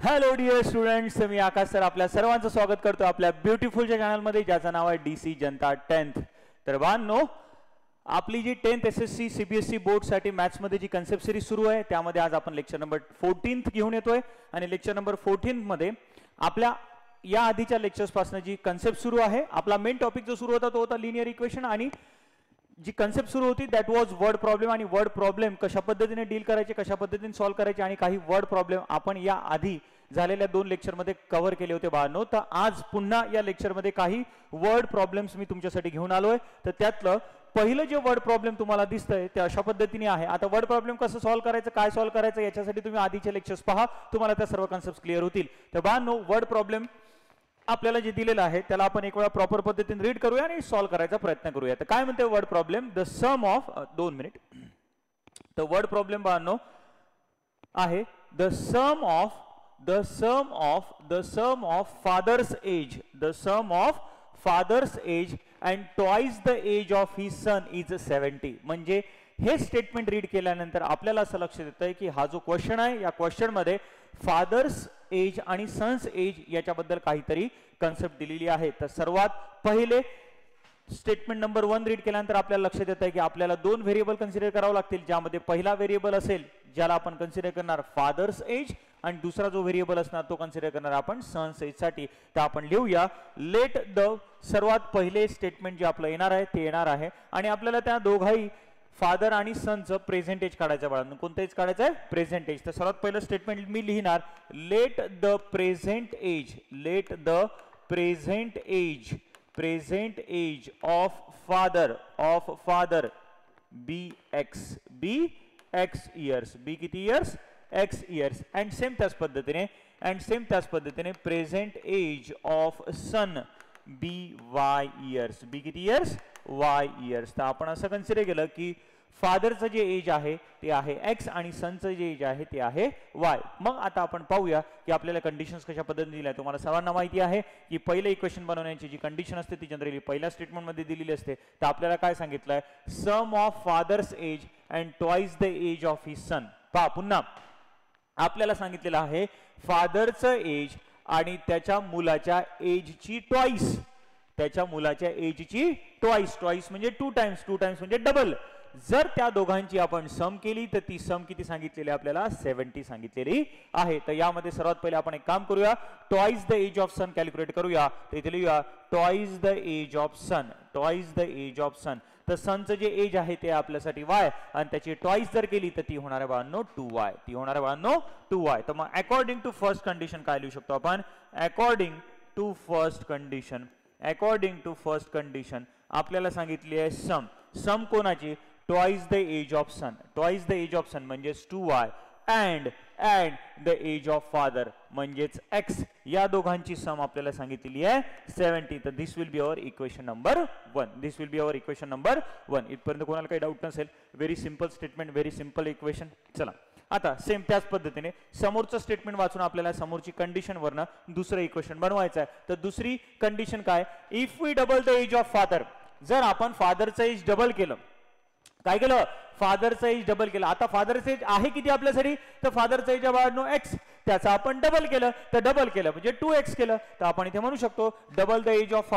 Hello dear students, मी आकाश sir आपल्या सर्वांचं स्वागत करतो आपल्या ब्युटिफुलच्या चॅनलमध्ये, ज्याचं नाव आहे DC जनता 10th. तर बांधनो, आपली जी 10th SSC CBSE बोर्डसाठी मॅथ्समध्ये जी कन्सेप्ट सिरीज सुरू आहे, त्यामध्ये आज आपण लेक्चर नंबर 14 घेऊन येतोय. आणि लेक्चर नंबर 14 मध्ये आपल्या या आधीच्या लेक्चर्स पासून जी कन्सेप्ट सुरू आहे, आपला मेन टॉपिक जो सुरू होता तो होता लिनियर इक्वेशन. आणि जी कन्सेप्ट सुरू होती दॅट वॉज वर्ड प्रॉब्लेम. आणि वर्ड प्रॉब्लेम कशा पद्धतीने डील करायचे, कशा पद्धतीने सॉल्व्ह करायचे, आणि काही वर्ड प्रॉब्लेम आपण या आधी झालेल्या 2 लेक्चरमध्ये कव्हर केले होते बाळांनो. तर आज पुन्हा या लेक्चरमध्ये काही वर्ड प्रॉब्लेम्स मी तुमच्यासाठी घेऊन आलोय. तर त्यातलं पहिलं जे वर्ड प्रॉब्लेम तुम्हाला दिसतंय ते अशा पद्धतीने आहे. आता वर्ड प्रॉब्लेम कसं सॉल्व्ह करायचं, काय सॉल्व्ह करायचं, याच्यासाठी तुम्ही आधीचे लेक्चर्स पहा, तुम्हाला त्या सर्व कन्सेप्ट क्लिअर होतील. तर बाळांनो, वर्ड प्रॉब्लेम आपल्याला जे दिलेलं आहे त्याला आपण एक वेळा प्रॉपर पद्धतीने रीड करूया आणि सॉल्व्ह करायचा प्रयत्न करूया. तर काय म्हणते word problem? The sum of 2 minute. तर वर्ड प्रॉब्लेम बाळांनो आहे the sum of father's age and twice the age of his son is 70. म्हणजे हे स्टेटमेंट रीड केल्यानंतर आपल्याला असं लक्षात येतंय की हा जो क्वेश्चन आहे, या क्वेश्चन मध्ये फादर्स एज आणि सन्स एज याच्याबद्दल काहीतरी कन्सेप्ट दिलेली आहे. तर सर्वात पहिले स्टेटमेंट नंबर 1 रीड केल्यानंतर आपल्याला लक्षात येत आहे की आपल्याला 2 व्हेरिएबल कन्सिडर करावं लागतील, ज्यामध्ये पहिला व्हेरिएबल असेल ज्याला आपण कन्सिडर करणार फादर्स एज, आणि दुसरा जो व्हेरिएबल असणार तो कन्सिडर करणार आपण सन्स एज साठी. तर आपण लिहूया लेट द, सर्वात पहिले स्टेटमेंट जे आपलं येणार आहे ते येणार आहे, आणि आपल्याला त्या दोघाही फादर आणि सनचं प्रेझेंट एज काढायचं बाळांनो. कोणतं एज काढायचं आहे? Present age. तर सर्वात पहिलं स्टेटमेंट मी लिहिणार let the present age of father be x years. Be किती years? X years. And same त्याच पद्धतीने present age of son be y years. Be किती इयर्स? Y years. तर आपण असं कन्सिडर केलं की फादरचं जे एज आहे ते आहे एक्स आणि सनचं जे एज आहे ते आहे वाय. मग आता आपण पाहूया की आपल्याला कंडिशन्स कशा पद्धतीने दिल्या. तुम्हाला सर्वांना माहिती आहे की पहिलं इक्वेशन बनवण्याची जी कंडिशन असते ती जनरली पहिल्या स्टेटमेंटमध्ये दिलेली असते. तर आपल्याला काय सांगितलंय? Sum of father's age and twice the age of his son. पहा, पुन्हा आपल्याला सांगितलेलं आहे फादरचं एज आणि त्याच्या मुलाच्या एजची ट्वाइस. ट्वाइस म्हणजे 2 टाइम्स म्हणजे डबल. जर त्या दोघांची आपण सम केली तर ती सम किती सांगितलेली आपल्याला? 70 सांगितलेली आहे. तर यामध्ये सर्वात पहिले आपण एक काम करूया, twice the age of son calculate करूया. तर इथे लिहूया twice the age of son. तर सनचं जे एज आहे ते आपल्यासाठी वाय, आणि त्याची ट्वाइस जर केली तर ती होणार आहे बाळांनो 2y. तर मग अकॉर्डिंग टू फर्स्ट कंडिशन काय लिहू शकतो आपण? अकॉर्डिंग टू फर्स्ट कंडिशन आपल्याला सांगितली आहे सम कोणाची? Twice the age of son. म्हणजेच 2y and the age of father म्हणजेच x. या दोघांची सम आपल्याला सांगितलेली आहे 70. तर this will be our equation number 1. इथपर्यंत कोणाला काही डाऊट नसेल. Very simple statement, very simple equation. चला, आता सेम त्याच पद्धतीने समोरचं स्टेटमेंट वाचून आपल्याला समोरची कंडिशन वरनं दुसरं इक्वेशन बनवायचं आहे. तर दुसरी कंडिशन काय? If we double the age of father. जर आपण फादरचं एज डबल केलं, काय केलं? फादरचं एज डबल केलं. आता फादरचं एज आहे किती आपल्यासाठी? तर फादरचं एज बाळांनो एक्स, त्याचा आपण डबल केलं म्हणजे 2x केलं. तर आपण इथे म्हणू शकतो double the age of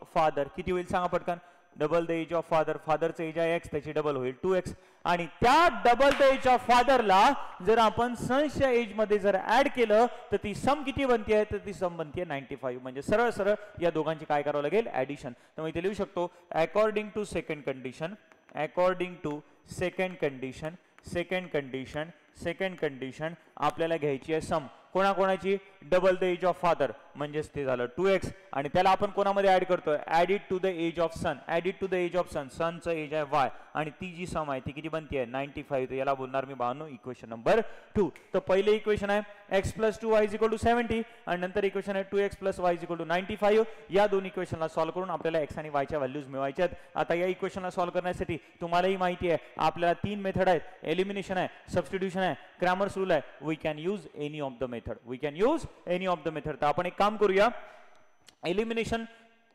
father. किती होईल सांगा पटकन? डबल द एज ऑफ फादरचं एज आहे एक्स, त्याची डबल होईल 2x. आणि त्या डबल द एज ऑफ फादरला जर आपण सन्सच्या एज मध्ये जर ऍड केलं तर ती सम किती बनते? तर ती सम बनते 95. म्हणजे सरळ या दोघांची काय करावं लागेल? ऍडिशन. तर मग इथे लिहू शकतो अकॉर्डिंग टू सेकंड कंडिशन आपल्याला घ्यायची आहे सम. कोणाकोणाची? Double the age of father म्हणजेच ते झालं 2x, आणि त्याला आपण कोणामध्ये ऍड करतोय? Add it to the age of son. सनचं एज आहे y, आणि ती जी सम आहे ती किती बनते? 95. तर याला बोलणार मी बाळांनो इक्वेशन नंबर 2. तर पहिले इक्वेशन आहे x + 2y = 70, आणि नंतर इक्वेशन आहे 2x + y = 95. या दोन इक्वेशनला सॉल्व्ह करून आपल्याला x आणि y च्या व्हॅल्यूज मिळवायच्या आहेत. आता या इक्वेशनला सॉल्व्ह करण्यासाठी तुम्हालाही माहिती आहे आपल्याला 3 मेथड आहेत. एलिमिनेशन आहे, सबस्टिट्यूशन आहे, क्रॅमर्स रूल आहे. We can use any of the method. तर आपण एक काम करूया, एलिमिनेशन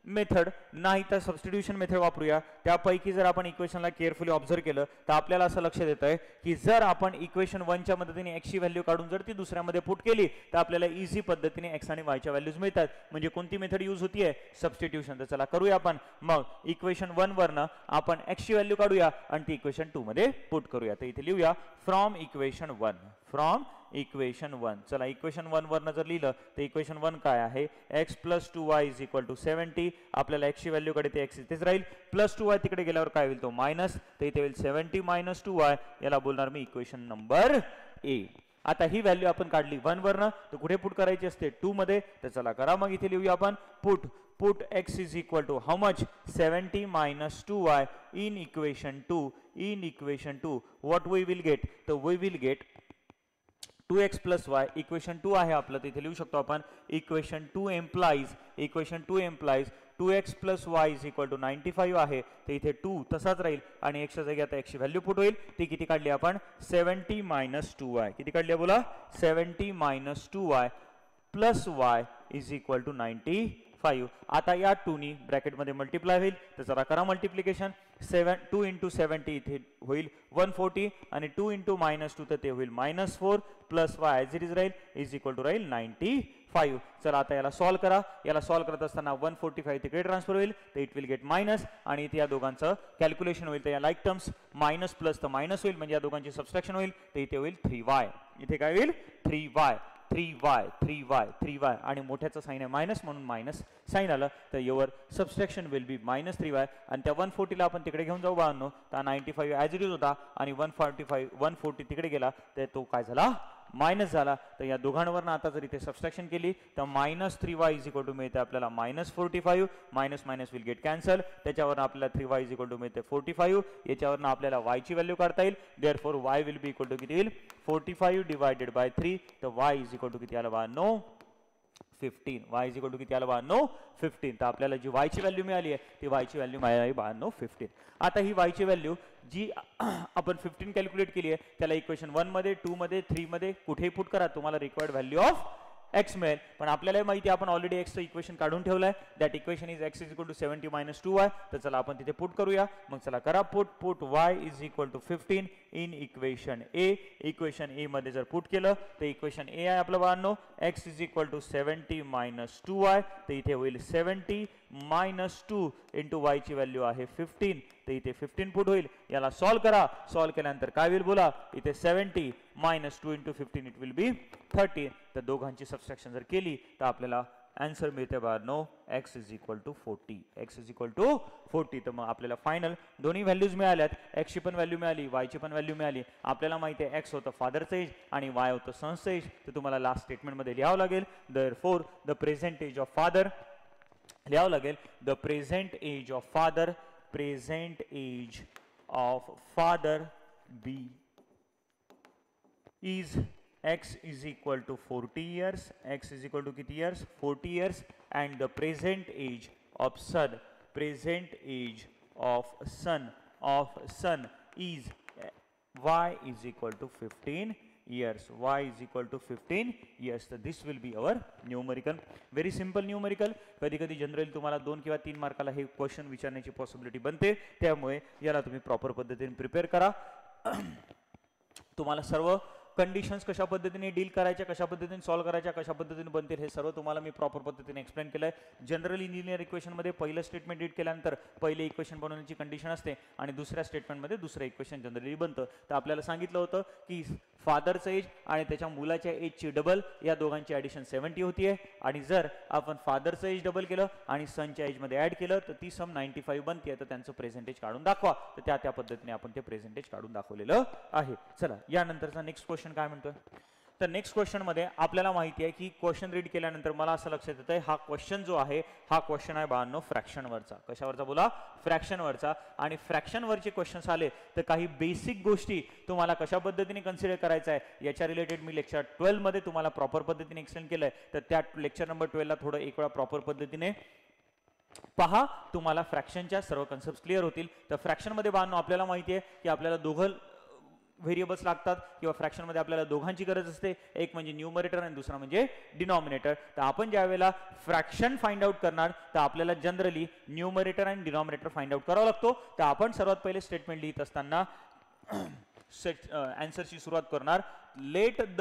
मेथड नाही तर सबस्टिट्यूशन मेथड वापरूया. त्यापैकी जर आपण इक्वेशनला केअरफुली ऑब्झर्व केलं तर आपल्याला असं लक्षात येत आहे की जर आपण इक्वेशन 1 च्या मदतीने x ची व्हॅल्यू काढून जर ती दुसऱ्यामध्ये पुट केली तर आपल्याला इझी पद्धतीने x आणि y च्या व्हॅल्यूज मिळतात. म्हणजे कोणती मेथड यूज होतीये? सबस्टिट्यूशन. तर चला करूया आपण. मग इक्वेशन 1 वरनं आपण x ची व्हॅल्यू काढूया आणि ती इक्वेशन 2 मध्ये पुट करूया. तर इथे लिहूया फ्रॉम इक्वेशन 1. From equation 1. चला इक्वेशन 1 वरनं जर लिहिलं तर इक्वेशन 1 काय आहे? x + 2y = 70. आपल्याला x ची व्हॅल्यू कडे ते x इथेच राहील. प्लस 2y तिकडे गेल्यावर काय होईल? तो मायनस. तर इथे होईल 70 - 2y. याला बोलणार मी इक्वेशन नंबर ए. आता ही व्हॅल्यू आपण काढली 1 वरनं तर कुठे पुट करायची असते? 2 मध्ये. तर चला करा मग इथे लिहूया आपण put x = how much? 70 - 2y in equation 2. In equation 2 what we will get? तर we will get 2x + y. Equation 2 आहे आपलं. तिथे लिहू शकतो आपण इक्वेशन 2 implies 2x + y = 95 आहे. तर इथे 2 तसाच राहील आणि x च्या जागी आता x ची व्हॅल्यू पुट होईल. ती किती काढली आपण? 70 - 2y. किती काढली बोला? 70 - 2y + y = 95. आता या 2 नी ब्रॅकेट मध्ये मल्टिप्लाय होईल. तर जरा करा मल्टिप्लिकेशन. 2 × 70 इथे होईल 140 आणि 2 × -2 तर ते होईल -4 + y ॲज इट इज राहील राहील 95. चला आता याला सॉल्व करा. याला सॉल्व करत असताना 145 तिकडे ट्रान्सफर होईल. तर इट विल गेट मायनस आणि इथे या दोघांचं कॅल्क्युलेशन होईल. तर या लाईक टर्म्स मायनस प्लस तर मायनस होईल म्हणजे या दोघांची सबस्ट्रॅक्शन होईल. तर इथे होईल 3y. इथे काय होईल? 3y आणि मोठ्याचं साइन आहे मायनस म्हणून मायनस साइन आलं. तर your subtraction will be -3y आणि त्या 140 ला आपण तिकडे घेऊन जाऊ बाळांनो. तर 95 ॲज इट इज होता आणि 140 तिकडे गेला तर तो काय झाला? मायनस झाला. तर या दोघांवरनं आता जर इथे सबस्ट्रॅक्शन केली तर -3y = मिळते आपल्याला -45. Minus will get cancel. त्याच्यावरनं आपल्याला 3y = मिळते 45. याच्यावरनं आपल्याला y ची व्हॅल्यू काढता येईल. Therefore y will be equal to किती येईल? 45 / 3. तर y = किती आलं बाळांनो? 15. y = किती आलं बाळांनो? 15. तर आपल्याला जी y ची व्हॅल्यू मिळाली आहे ती y ची व्हॅल्यू मिळाली बाळांनो 15. आता ही y ची व्हॅल्यू जी आपण 15 कॅल्क्युलेट केली आहे त्याला इक्वेशन 1 मध्ये 2 मध्ये 3 मध्ये कुठेही पुट करा तुम्हाला रिक्वायर्ड व्हॅल्यू ऑफ x मिळेल. पण आपल्याला माहिती आहे आपण ऑलरेडी x चं इक्वेशन काढून ठेवलंय. That equation is x = 70 - 2y. तर चला आपण तिथे पुट करूया. मग चला करा put y = 15 in equation A. Equation A मध्ये जर पुट केलं तर इक्वेशन ए आहे आपलं बाळांनो x = 70 - 2y. तर इथे होईल 70 - 2 × y ची व्हॅल्यू आहे 15. तर इथे 15 पुट होईल. याला सॉल्व करा. सॉल्व केल्यानंतर काय होईल बोला? इथे 70 - 2 × 15 इट विल बी 30. तर दोघांची सबस्ट्रॅक्शन जर केली तर आपल्याला आन्सर मिळते बाळांनो x = 40. x = 40. तर मग आपल्याला फायनल दोन्ही व्हॅल्यूज मिळाल्यात. x ची पण व्हॅल्यू मिळाली, y ची पण व्हॅल्यू मिळाली. आपल्याला माहिती आहे x होतं फादरचं एज आणि y होतं सनचं एज. तर तुम्हाला लास्ट स्टेटमेंट मध्ये लिहावं लागेल therefore the present age of father. लिहावं लागेल the present age of father. Present age of father b is x = 40 years. x = किती years? 40 years. and the present age of son is y = 15 years. y = 15 years. So this will be our numerical. Very simple numerical. कधी कधी generally तुम्हाला 2 किंवा 3 मार्काला हे question विचारण्याची possibility बनते. त्यामुळे याला तुम्ही प्रॉपर पद्धतीने प्रिपेअर करा. तुम्हाला सर्व कंडिशन्स कशा पद्धतीने डील करायच्या, कशा पद्धतीने सॉल्व करायच्या, कशा पद्धतीने बनतील हे सर्व तुम्हाला मी प्रॉपर पद्धतीने एक्सप्लेन केलंय. जनरल इंजिनियर इक्वेशन मध्ये पहिलं स्टेटमेंट रीड केल्यानंतर पहिले इक्वेशन बनवण्याची कंडिशन असते आणि दुसऱ्या स्टेटमेंट मध्ये दुसरं इक्वेशन जनरली बनतं. तर आपल्याला सांगितलं होतं की फादरचं एज आणि त्याच्या मुलाच्या एजची डबल या दोघांची ॲडिशन 70 होतीये आणि जर आपण फादरचं एज डबल केलं आणि सनच्या एज मध्ये ऍड केलं तर ती सम 95 बनते. तर त्यांचं प्रेझेंटेज काढून दाखवा. तर त्या पद्धतीने आपण ते प्रेझेंटेज काढून दाखवलेलं आहे. चला यानंतरचा नेक्स्ट क्वेश्चन काय म्हणतोय? तर नेक्स्ट क्वेश्चन मध्ये आपल्याला माहिती आहे की क्वेश्चन रीड केल्यानंतर मला असं लक्षात येतंय हा क्वेश्चन जो आहे हा क्वेश्चन आहे बाळांनो फ्रॅक्शनवरचा. कशावरचा बोला? फ्रॅक्शनवरचा. आणि फ्रॅक्शनवरचे क्वेश्चन्स आले तर काही बेसिक गोष्टी तुम्हाला कशा पद्धतीने कन्सिडर करायचं आहे याच्या रिलेटेड मी लेक्चर 12 मध्ये तुम्हाला प्रॉपर पद्धतीने एक्सप्लेन केलंय. तर त्या लेक्चर नंबर 12 ला थोडं एक वेळा प्रॉपर पद्धतीने पहा. तुम्हाला फ्रॅक्शनच्या सर्व कन्सेप्ट क्लिअर होतील. तर फ्रॅक्शन मध्ये बाळांनो आपल्याला माहिती आहे की आपल्याला व्हेरिएबल्स लागतात किंवा फ्रॅक्शनमध्ये आपल्याला दोघांची गरज असते, एक म्हणजे न्यूमरेटर आणि दुसरा म्हणजे डिनॉमिनेटर. तर आपण ज्या वेळेला फ्रॅक्शन फाइंड आउट करणार तर आपल्याला जनरली न्यूमरेटर आणि डिनॉमिनेटर फाइंड आउट करावा लागतो. तर आपण सर्वात पहिले स्टेटमेंट लिहित असताना आन्सरची सुरुवात करणार. Let the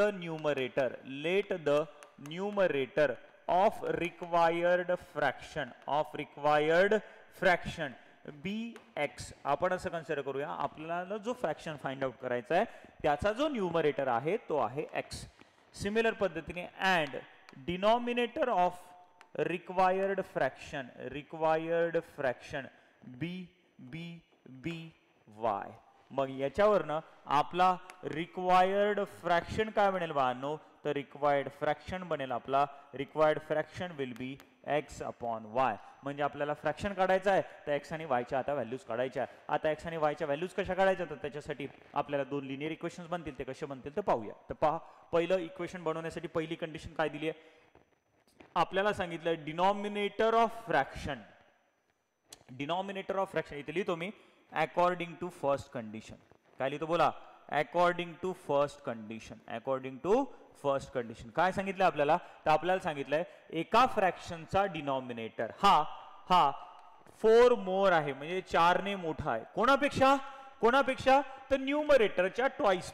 numerator of required fraction be x. आपण असं कन्सिडर करूया आपल्याला जो फ्रॅक्शन फाइंड आउट करायचा आहे त्याचा जो न्यूमरेटर आहे तो आहे एक्स. सिमिलर पद्धतीने and denominator of required fraction be y. मग याच्यावरनं आपला रिक्वायर्ड फ्रॅक्शन काय बनेल बाळांनो, तर रिक्वायर्ड फ्रॅक्शन बनेल आपला required fraction will be x upon Y. म्हणजे आपल्याला फ्रॅक्शन काढायचं आहे तर एक्स आणि वायच्या आता व्हॅल्यूज काढायच्या. आता एक्स आणि वायच्या व्हॅल्यूज कशा काढायच्या तर त्याच्यासाठी आपल्याला दोन लिनियर इक्वेशन्स बनतील. ते कसे बनतील तर पाहूया. तर पहा, पहिलं इक्वेशन बनवण्यासाठी पहिली कंडिशन काय दिली आहे, आपल्याला सांगितलं डिनॉमिनेटर ऑफ फ्रॅक्शन इथे लिहितो मी अकॉर्डिंग टू फर्स्ट कंडिशन. काय लिहितो बोला, अकॉर्डिंग टू फर्स्ट कंडिशन. काय सांगितलं आपल्याला, तर आपल्याला सांगितलंय एका फ्रॅक्शनचा डिनॉमिनेटर हा 4 मोर आहे, म्हणजे 4 ने मोठा आहे. कोणापेक्षा तर न्यूमरेटरच्या ट्वाइस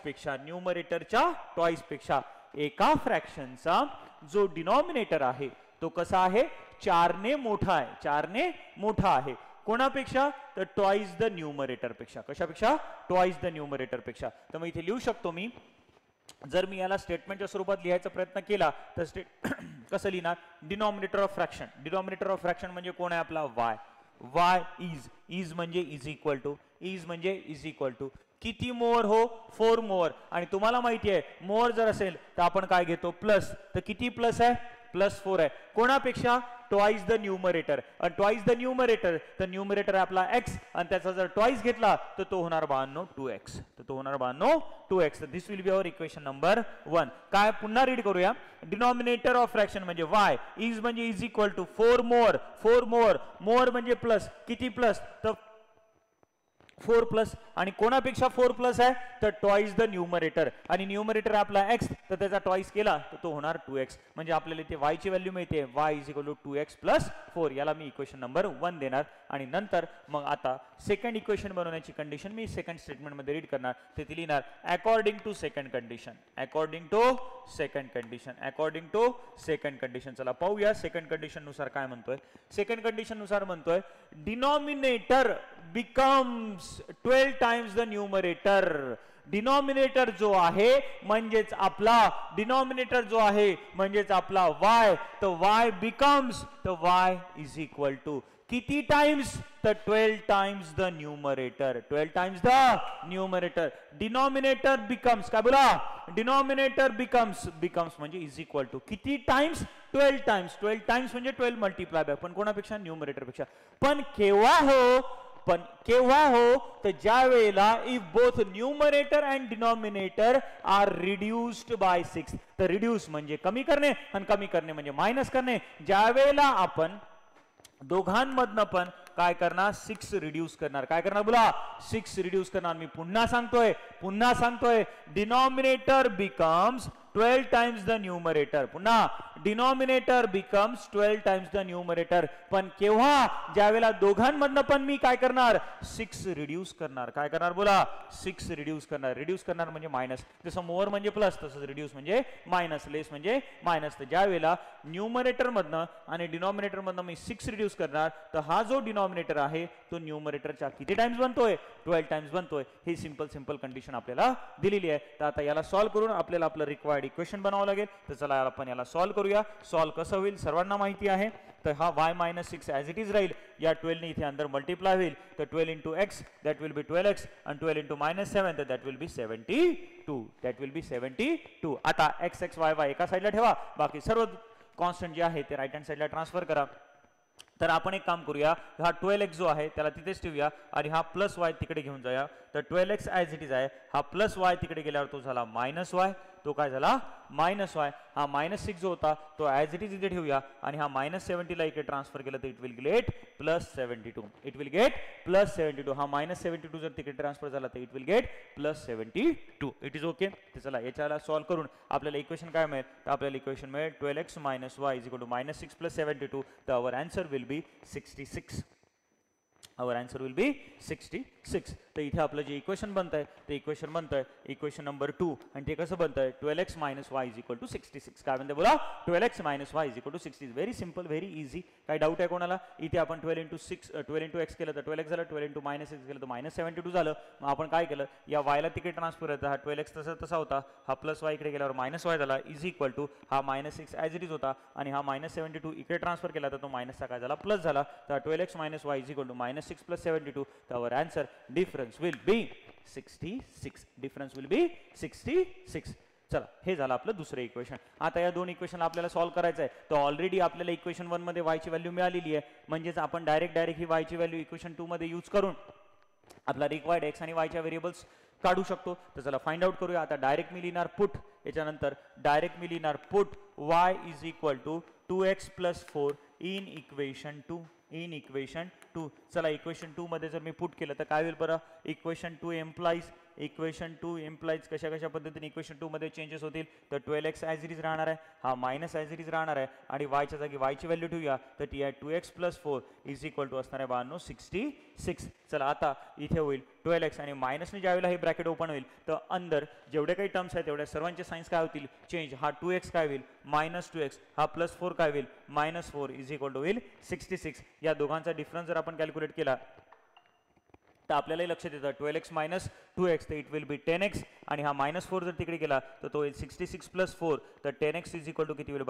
पेक्षा. एका फ्रॅक्शनचा जो डिनॉमिनेटर आहे तो कसा आहे, 4 ने मोठा आहे. कोणापेक्षा तर ट्वाइस द न्यूमरेटर पेक्षा. कशापेक्षा, ट्वाइस द न्यूमरेटर पेक्षा. तर मग इथे लिहू शकतो मी, जर मी याला स्टेटमेंटच्या स्वरूपात लिहायचा प्रयत्न केला तर कसं लिहिणार, डिनॉमिनेटर ऑफ फ्रॅक्शन म्हणजे कोण आहे आपला वाय इज म्हणजे इज इक्वल टू किती मोर हो, 4 मोर. आणि तुम्हाला माहिती आहे मोर जर असेल तर आपण काय घेतो प्लस. तर किती प्लस आहे, +4 आहे. कोणापेक्षा, ट्वाइस द न्यूमरेटर. आणि ट्वाइस द न्यूमरेटर तर न्यूमरेटर आहे आपला एक्स आणि त्याचा जर ट्वाइस घेतला तर तो होणार 2x. तर this will be our equation number 1. काय पुन्हा रीड करूया, डिनॉमिनेटर ऑफ फ्रॅक्शन म्हणजे वाय इज म्हणजे इज इक्वल टू 4 मोर म्हणजे प्लस. किती प्लस तर 4 प्लस. आणि कोणापेक्षा 4 प्लस आहे तर ट्वाइस द न्यूमरेटर. आणि न्यूमरेटर आपला एक्स तर त्याचा ट्वाइस केला तर तो होणार 2x. म्हणजे आपल्याला इथे y ची व्हॅल्यू मिळते y is equal to 2x + 4. याला मी इक्वेशन नंबर 1 देणार. आणि नंतर मग आता सेकंड इक्वेशन बनवण्याची कंडिशन मी सेकंड स्टेटमेंट मध्ये रीड करणार. ते लिहिणार अकॉर्डिंग टू सेकंड कंडिशन. चला पाहूया सेकंड कंडिशन नुसार काय म्हणतोय. सेकंड कंडिशन नुसार म्हणतोय denominator becomes 12 times the numerator. Denominator जो आहे म्हणजेच आपला y, तर y बिकम्स, तर y इज इक्वल टू किती टाइम्स तर 12 times the numerator. Denominator becomes, काय बोला, डिनॉमिनेटर बिकम्स म्हणजे इज इक्वल टू किती टाइम्स, 12 टाइम्स म्हणजे 12 मल्टिप्लाय बाय, पण कोणापेक्षा, न्यूमरेटर पेक्षा. पण केव्हा हो तर ज्या वेळेला if both numerator and denominator are reduced by 6. तर रिड्यूस म्हणजे कमी करणे आणि कमी करणे म्हणजे मायनस करणे. ज्या वेळेला आपण दोघांमधनं पण काय करणार, 6 रिड्यूस करणार. काय करणार बोला, 6 रिड्यूस करणार. मी पुन्हा सांगतोय denominator becomes 12 times the numerator. पुन्हा denominator becomes 12 times the numerator. पण केव्हा, ज्यावेळेला दोघांमधनं पण मी काय करणार, 6 रिड्यूस करणार. काय करणार बोला, 6 रिड्यूस करणार म्हणजे मायनस. जसं मोर म्हणजे प्लस तसंच रिड्यूस म्हणजे मायनस, लेस म्हणजे मायनस. तर ज्या वेळेला न्यूमरेटर मधनं आणि डिनॉमिनेटर मधनं मी 6 रिड्यूस करणार तर हा जो डिनॉमिनेटर आहे तो न्यूमरेटरच्या किती टाइम्स बनतोय, 12 टाइम्स बनतोय. ही सिंपल कंडिशन आपल्याला दिलेली आहे. तर आता याला सॉल्व्ह करून आपल्याला आपलं रिक्वायर्ड इक्वेशन बनावं लागेल. तर चला आपण याला सॉल्व्ह करूया. सॉल्व्ह कसं होईल सर्वांना माहिती आहे. तर हा y - 6 ॲज इट इज राहील. या 12 ने इथे अंदर मल्टिप्लाय होईल. तर 12 into x that will be 12x आणि 12 इंटू -7 तर दॅट विल बी 72. आता x y एका साईडला ठेवा, बाकी सर्व कॉन्स्टंट जे आहे ते राईट हँड साईडला ट्रान्सफर करा. तर आपण एक काम करूया, हा 12x जो आहे त्याला तिथेच ठेवूया आणि हा +y तिकडे घेऊन जाऊया. तर 12x ॲज इट इज आहे, हा प्लस वाय तिकडे गेल्यावर तो झाला मायनस वाय, तो काय झाला मायनस वाय. हा -6 जो होता तो ॲज इट इज इथे ठेवूया आणि हा -70 ला इकडे ट्रान्सफर केलं तर it will get +72. It will get +72. हा -72 जर तिकडे ट्रान्सफर झाला तर it will get +72. It is okay. तर चला याच्याला सॉल्व्ह करून आपल्याला इक्वेशन काय मिळेल, तर आपल्याला इक्वेशन मिळेल 12x - y = -6 + 72. तर our answer will be 66. our answer will be 66. तर इथे आपलं जे इक्वेशन बनतंय ते इक्वेशन बनतंय इक्वेशन नंबर 2 आणि ते कसं बनतंय 12x - y = 66. काय म्हणते बोला 12x - y = 60. Very simple, very easy. काय डाऊट आहे कोणाला? इथे आपण 12 × x केलं तर 12x झालं, 12 × -x केलं तर -72 झालं. मग आपण काय केलं, या y ला तिकडे ट्रान्सफर होता, हा 12x तसा होता, हा प्लस y इकडे गेल्यावर -y झाला इज इक्वल टू हा -6 ॲज इट इज होता आणि हा -72 इकडे ट्रान्सफर केला तर तो मायनसचा काय झाला प्लस झाला. तर 12x - y = -6 + 72. तर our answer difference will be 66. difference will be 66. चला हे झालं आपलं दुसरं इक्वेशन. आता या दोन इक्वेशनला आपल्याला सॉल्व्ह करायचं आहे. तर ऑलरेडी आपल्याला इक्वेशन 1 मध्ये y ची व्हॅल्यू मिळालेली आहे, म्हणजेच आपण डायरेक्ट ही y ची व्हॅल्यू इक्वेशन 2 मध्ये यूज करून आपला रिक्वायर्ड x आणि y च्या व्हेरिएबल्स काढू शकतो. तर चला फाइंड आउट करूया. आता डायरेक्ट मी लिहिणार पुट, याच्यानंतर डायरेक्ट मी लिहिणार put y = 2x + 4 in equation 2. In equation 2. चला इक्वेशन 2 मध्ये जर मी पुट केलं तर काय होईल बरं, इक्वेशन 2 एम्प्लाइज कशा पद्धतीने इक्वेशन 2 मध्ये चेंजेस होतील. तर 12x ॲज इट इज राहणार आहे, हा मायनस ॲज इट इज राहणार आहे आणि y च्या जागी y ची व्हॅल्यू ठेवूया तर ती आहे 2x + 4 = असणार आहे 66. चला आता इथे होईल 12x आणि मायनसने ज्यावेळेला हे ब्रॅकेट ओपन होईल तर अंदर जेवढे काही टर्म्स आहेत तेवढ्या सर्वांचे साइन्स काय होतील चेंज. हा 2x काय होईल -2x, हा +4 काय होईल -4 होईल 66. या दोघांचा डिफरन्स जर आपण कॅल्क्युलेट केला तर आपल्यालाही लक्षात येतं 12x - 2x तर इट विल बी 10x आणि हा -4 जर तिकडे गेला तर तो होईल 66 + 4 तर 10x किती होईल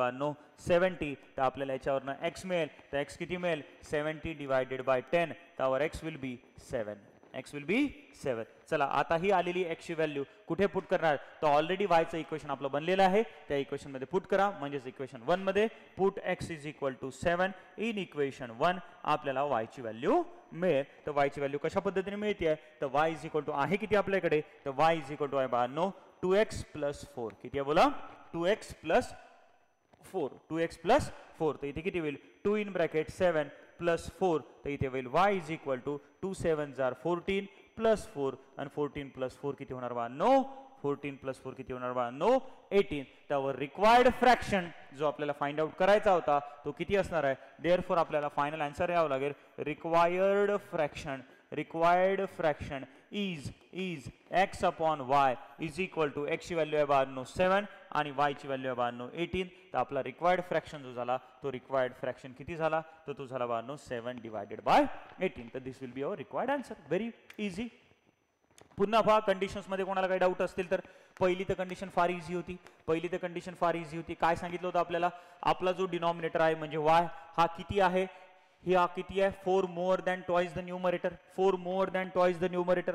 70. तर आपल्याला याच्यावरनं x मिळेल, तर x किती मिळेल 70 / 10. तर आवर x will be 7. x will be 7. चला आता ही आलेली x ची व्हॅल्यू कुठे पुट करणार, तर ऑलरेडी y चं इक्वेशन आपलं बनलेलं आहे, त्या इक्वेशन मध्ये पुट करा. म्हणजेच इक्वेशन 1 मध्ये पुट x = 7 इन इक्वेशन 1 आपल्याला y ची व्हॅल्यू मिळेल. तर y ची व्हॅल्यू कशा पद्धतीने मिळते, तर y आहे किती आपल्याकडे, तर y आहे बाळांनो 2x + 4. किती आहे बोला 2x + 4. 2x + 4 तर इथे किती होईल 2 इन ब्रॅकेट 7 + 4 तर इथे होईल y = 2 7 14 + 4 आणि 14 + 4 किती होणार बाळांनो 14 + 4 किती होणार बाळांनो 18. त्यावर रिक्वायर्ड फ्रॅक्शन जो आपल्याला फाइंड आउट करायचा होता तो किती असणार आहे. देअरफॉर आपल्याला फायनल आन्सर यावं लागेल required fraction is x upon y = x ची व्हॅल्यू आहे बाळांनो 7 आणि y ची व्हॅल्यू आहे बाळांनो 18. तर आपला रिक्वायर्ड फ्रॅक्शन जो झाला तो रिक्वायर्ड फ्रॅक्शन किती झाला, तर तो झाला बाळांनो 7 / 18. तर this will be our required answer. Very easy. पुन्हा पहा कंडिशन्स मध्ये कोणाला काही डाऊट असतील तर पहिली तर कंडिशन फार इझी होती. काय सांगितलं होतं आपल्याला, आपला जो डिनॉमिनेटर आहे म्हणजे y हा किती आहे, हा किती आहे 4 more than twice the numerator. 4 more than twice the numerator.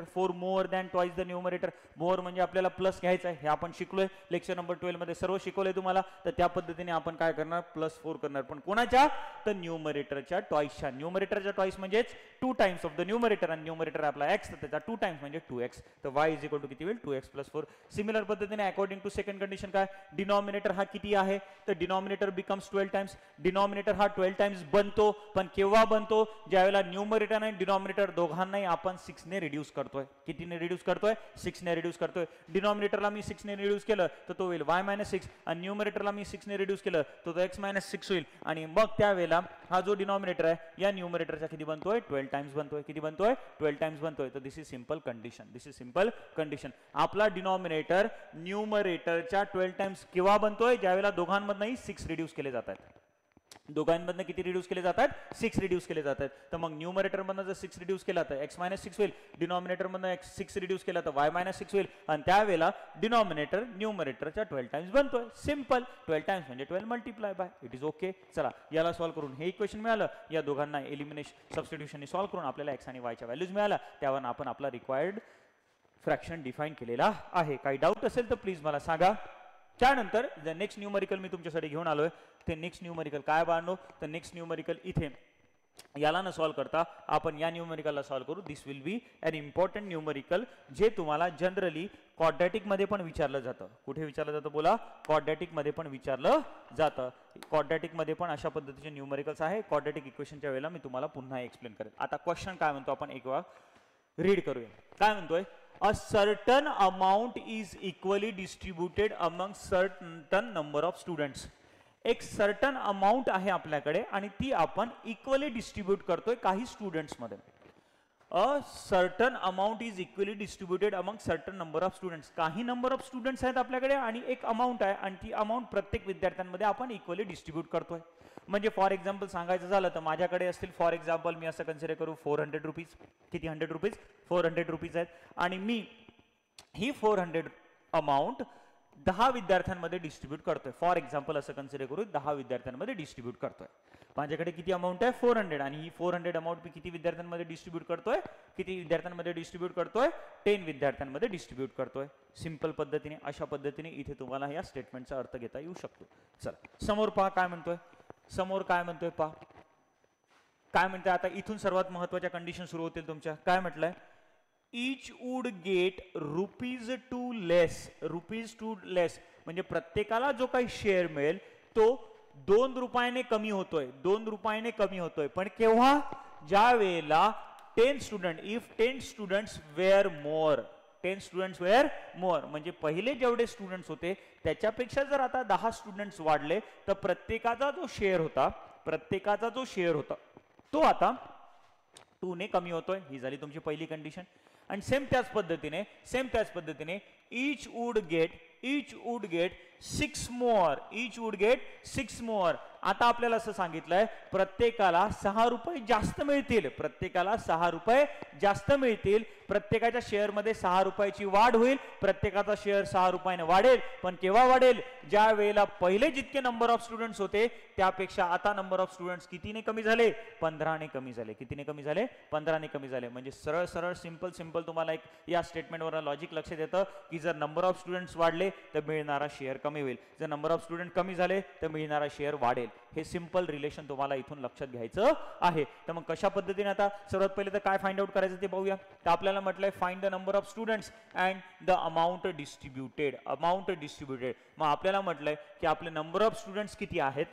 मोर म्हणजे आपल्याला प्लस घ्यायचा आहे, हे आपण शिकलोय लेक्चर नंबर 12 मध्ये सर्व शिकवलंय तुम्हाला. तर त्या पद्धतीने आपण काय करणार +4 करणार, पण कोणाच्या, तर न्यूमरेटरच्या टॉईसच्या. न्यूमरेटरच्या टॉईस म्हणजेच 2 टाइम्स ऑफ द न्यूमरेटर आणि न्यूमरेटर आपला x तर त्याचा 2 टाइम्स म्हणजे 2x. तर y किती होईल 2x + 4. सिमिलर पद्धतीने अकॉर्डिंग टू सेकंड कंडिशन काय, डिनॉमिनेटर हा किती आहे, तर डिनॉमिनेटर बिकम्स 12 टाइम्स. डिनॉमिनेटर हा 12 टाइम्स बनतो, पण केव्हा बनतो, ज्यावेळेला न्यूमरेटर आणि डिनॉमिनेटर दोघांनाही आपण 6 ने रिड्यूस करतोय. कितीने रिड्यूस करतोय 6 ने रिड्यूस करतोय. डिनॉमिनेटरला मी 6 ने रिड्यूस केलं तर तो होईल y - 6 आणि न्यूमरेटरला मी 6 ने रिड्यूस केलं तर तो x - 6 होईल आणि मग त्यावेळेला हा जो डिनॉमिनेटर आहे या न्यूमरेटरचा किती बनतोय 12 टाइम्स बनतोय. किती बनतोय 12 टाइम्स बनतोय. तर दिस इज सिंपल कंडिशन. आपला डिनॉमिनेटर न्यूमरेटरच्या 12 टाइम्स केव्हा बनतोय, ज्यावेळेला दोघांमधनंही 6 रिड्यूस केले जातात. दोघांमधनं किती रिड्यूस केले जातात 6 रिड्यूस केले जातात. तर मग न्यूमरेटर मधनं जर 6 रिड्यूस केला तर x - 6 होईल, डिनॉमिनेटर मधनं 6 रिड्यूस केला तर y - 6 होईल आणि त्यावेळेला डिनॉमिनेटर न्यूमरेटरच्या 12 टाइम्स बनतोय. सिंपल 12 टाइम्स म्हणजे 12 × इट इज ओके. चला याला सॉल्व्ह करून हे इक्वेशन मिळालं. या दोघांना एलिमिनेशन सबस्टिट्यूशन सॉल्व्ह करून आपल्याला x आणि y च्या व्हॅल्यूज मिळाल्या. त्यावर आपण आपला रिक्वायर्ड फ्रॅक्शन डिफाईन केलेला आहे. काही डाऊट असेल तर प्लीज मला सांगा. त्यानंतर द नेक्स्ट न्यूमरिकल मी तुमच्यासाठी घेऊन आलोय. ते नेक्स्ट न्यूमरिकल काय बाळांनो, तर नेक्स्ट न्यूमरिकल इथे याला न सॉल्व करता आपण या न्यूमेरिकलला सॉल्व करू. This will be an important numerical जे तुम्हाला जनरली क्वाड्रॅटिक मध्ये पण विचारलं जातं. कुठे विचारलं जातं बोला? क्वाड्रॅटिक मध्ये पण विचारलं जातं. क्वाड्रॅटिक मध्ये पण अशा पद्धतीचे न्यूमेरिकल्स आहे. क्वाड्रॅटिक इक्वेशनच्या वेळेला मी तुम्हाला पुन्हा एक्सप्लेन करेन. आता क्वेश्चन काय म्हणतो आपण एक वेळा रीड करूया. काय म्हणतोय? A certain amount is equally distributed among certain number of students. एक सर्टन अमाउंट आहे आपल्याकडे आणि ती आपण इक्वली डिस्ट्रीब्यूट करतोय काही स्टुडंट्स मध्ये. A certain amount is equally distributed among certain number of students. काही नंबर ऑफ स्टुडंट्स आहेत आपल्याकडे आणि एक अमाउंट आहे आणि ती अमाउंट प्रत्येक विद्यार्थ्यांमध्ये आपण इक्वली डिस्ट्रीब्यूट करतोय. म्हणजे फॉर एक्झाम्पल सांगायचं झालं तर माझ्याकडे असतील फॉर एक्झाम्पल मी असं कन्सिडर करू 400 रुपीज. किती 100 रुपीज? 400 रुपीज आहेत आणि मी ही 400 अमाऊंट 10 विद्यार्थ्यांमध्ये डिस्ट्रीब्यूट करतोय. फॉर एक्झाम्पल असं कन्सिडर करू 10 विद्यार्थ्यांमध्ये डिस्ट्रीब्यूट करतोय. माझ्याकडे किती अमाऊंट आहे? 400 आणि ही 400 अमाऊंट मी किती विद्यार्थ्यांमध्ये डिस्ट्रीब्यूट करतोय? किती विद्यार्थ्यांमध्ये डिस्ट्रीब्यूट करतोय? 10 विद्यार्थ्यांमध्ये डिस्ट्रीब्यूट करतोय. सिंपल पद्धतीने अशा पद्धतीने इथे तुम्हाला या स्टेटमेंटचा अर्थ घेता येऊ शकतो. चला समोर पहा काय म्हणतोय. समोर काय म्हणतोय पहा. काय म्हणतोय आता इथून सर्वात महत्त्वाच्या कंडिशन सुरू होतील तुमच्या. काय म्हटलंय? each would get rupees 2 less म्हणजे प्रत्येकाला जो काही शेअर मिळेल तो 2 रुपयाने कमी होतोय. 2 रुपयाने कमी होतोय. पण केव्हा? ज्या वेळेला 10 student if 10 students were more 10 students were more म्हणजे पहिले जेवढे स्टुडंट्स होते त्याच्यापेक्षा जर आता 10 स्टुडंट्स वाढले तर प्रत्येकाचा जो शेअर होता तो आता 2 ने कमी होतोय. ही झाली तुमची पहिली कंडिशन. आणि सेम त्याच पद्धतीने each would get 6 more. आता आपल्याला असं सांगितलंय प्रत्येकाला 6 रुपये जास्त मिळतील. प्रत्येकाच्या शेअर मध्ये 6 रुपयाची वाढ होईल. प्रत्येकाचा शेअर 6 रुपयाने वाढेल. पण केव्हा वाढेल? ज्या वेळेला पहिले जितके नंबर ऑफ स्टुडंट्स होते त्यापेक्षा आता नंबर ऑफ स्टुडंट्स कितीने कमी झाले? 15 ने कमी झाले. कितीने कमी झाले? 15 ने कमी झाले. म्हणजे सरळ सिंपल तुम्हाला एक या स्टेटमेंटवर लॉजिक लक्षात येतं की जर नंबर ऑफ स्टुडंट्स वाढले तर मिळणारा शेअर कमी होईल. जर नंबर ऑफ स्टुडंट कमी झाले तर मिळणारा शेअर वाढेल. हे सिंपल रिलेशन तुम्हाला इथून लक्षात घ्यायचं आहे. तर मग कशा पद्धतीने आता सर्वात पहिले तर काय फाइंड आउट करायचं ते पाहूया. तर आपल्याला म्हटलंय find the number of students and the amount distributed. मग आपल्याला म्हटलंय की आपले नंबर ऑफ स्टुडंट्स किती आहेत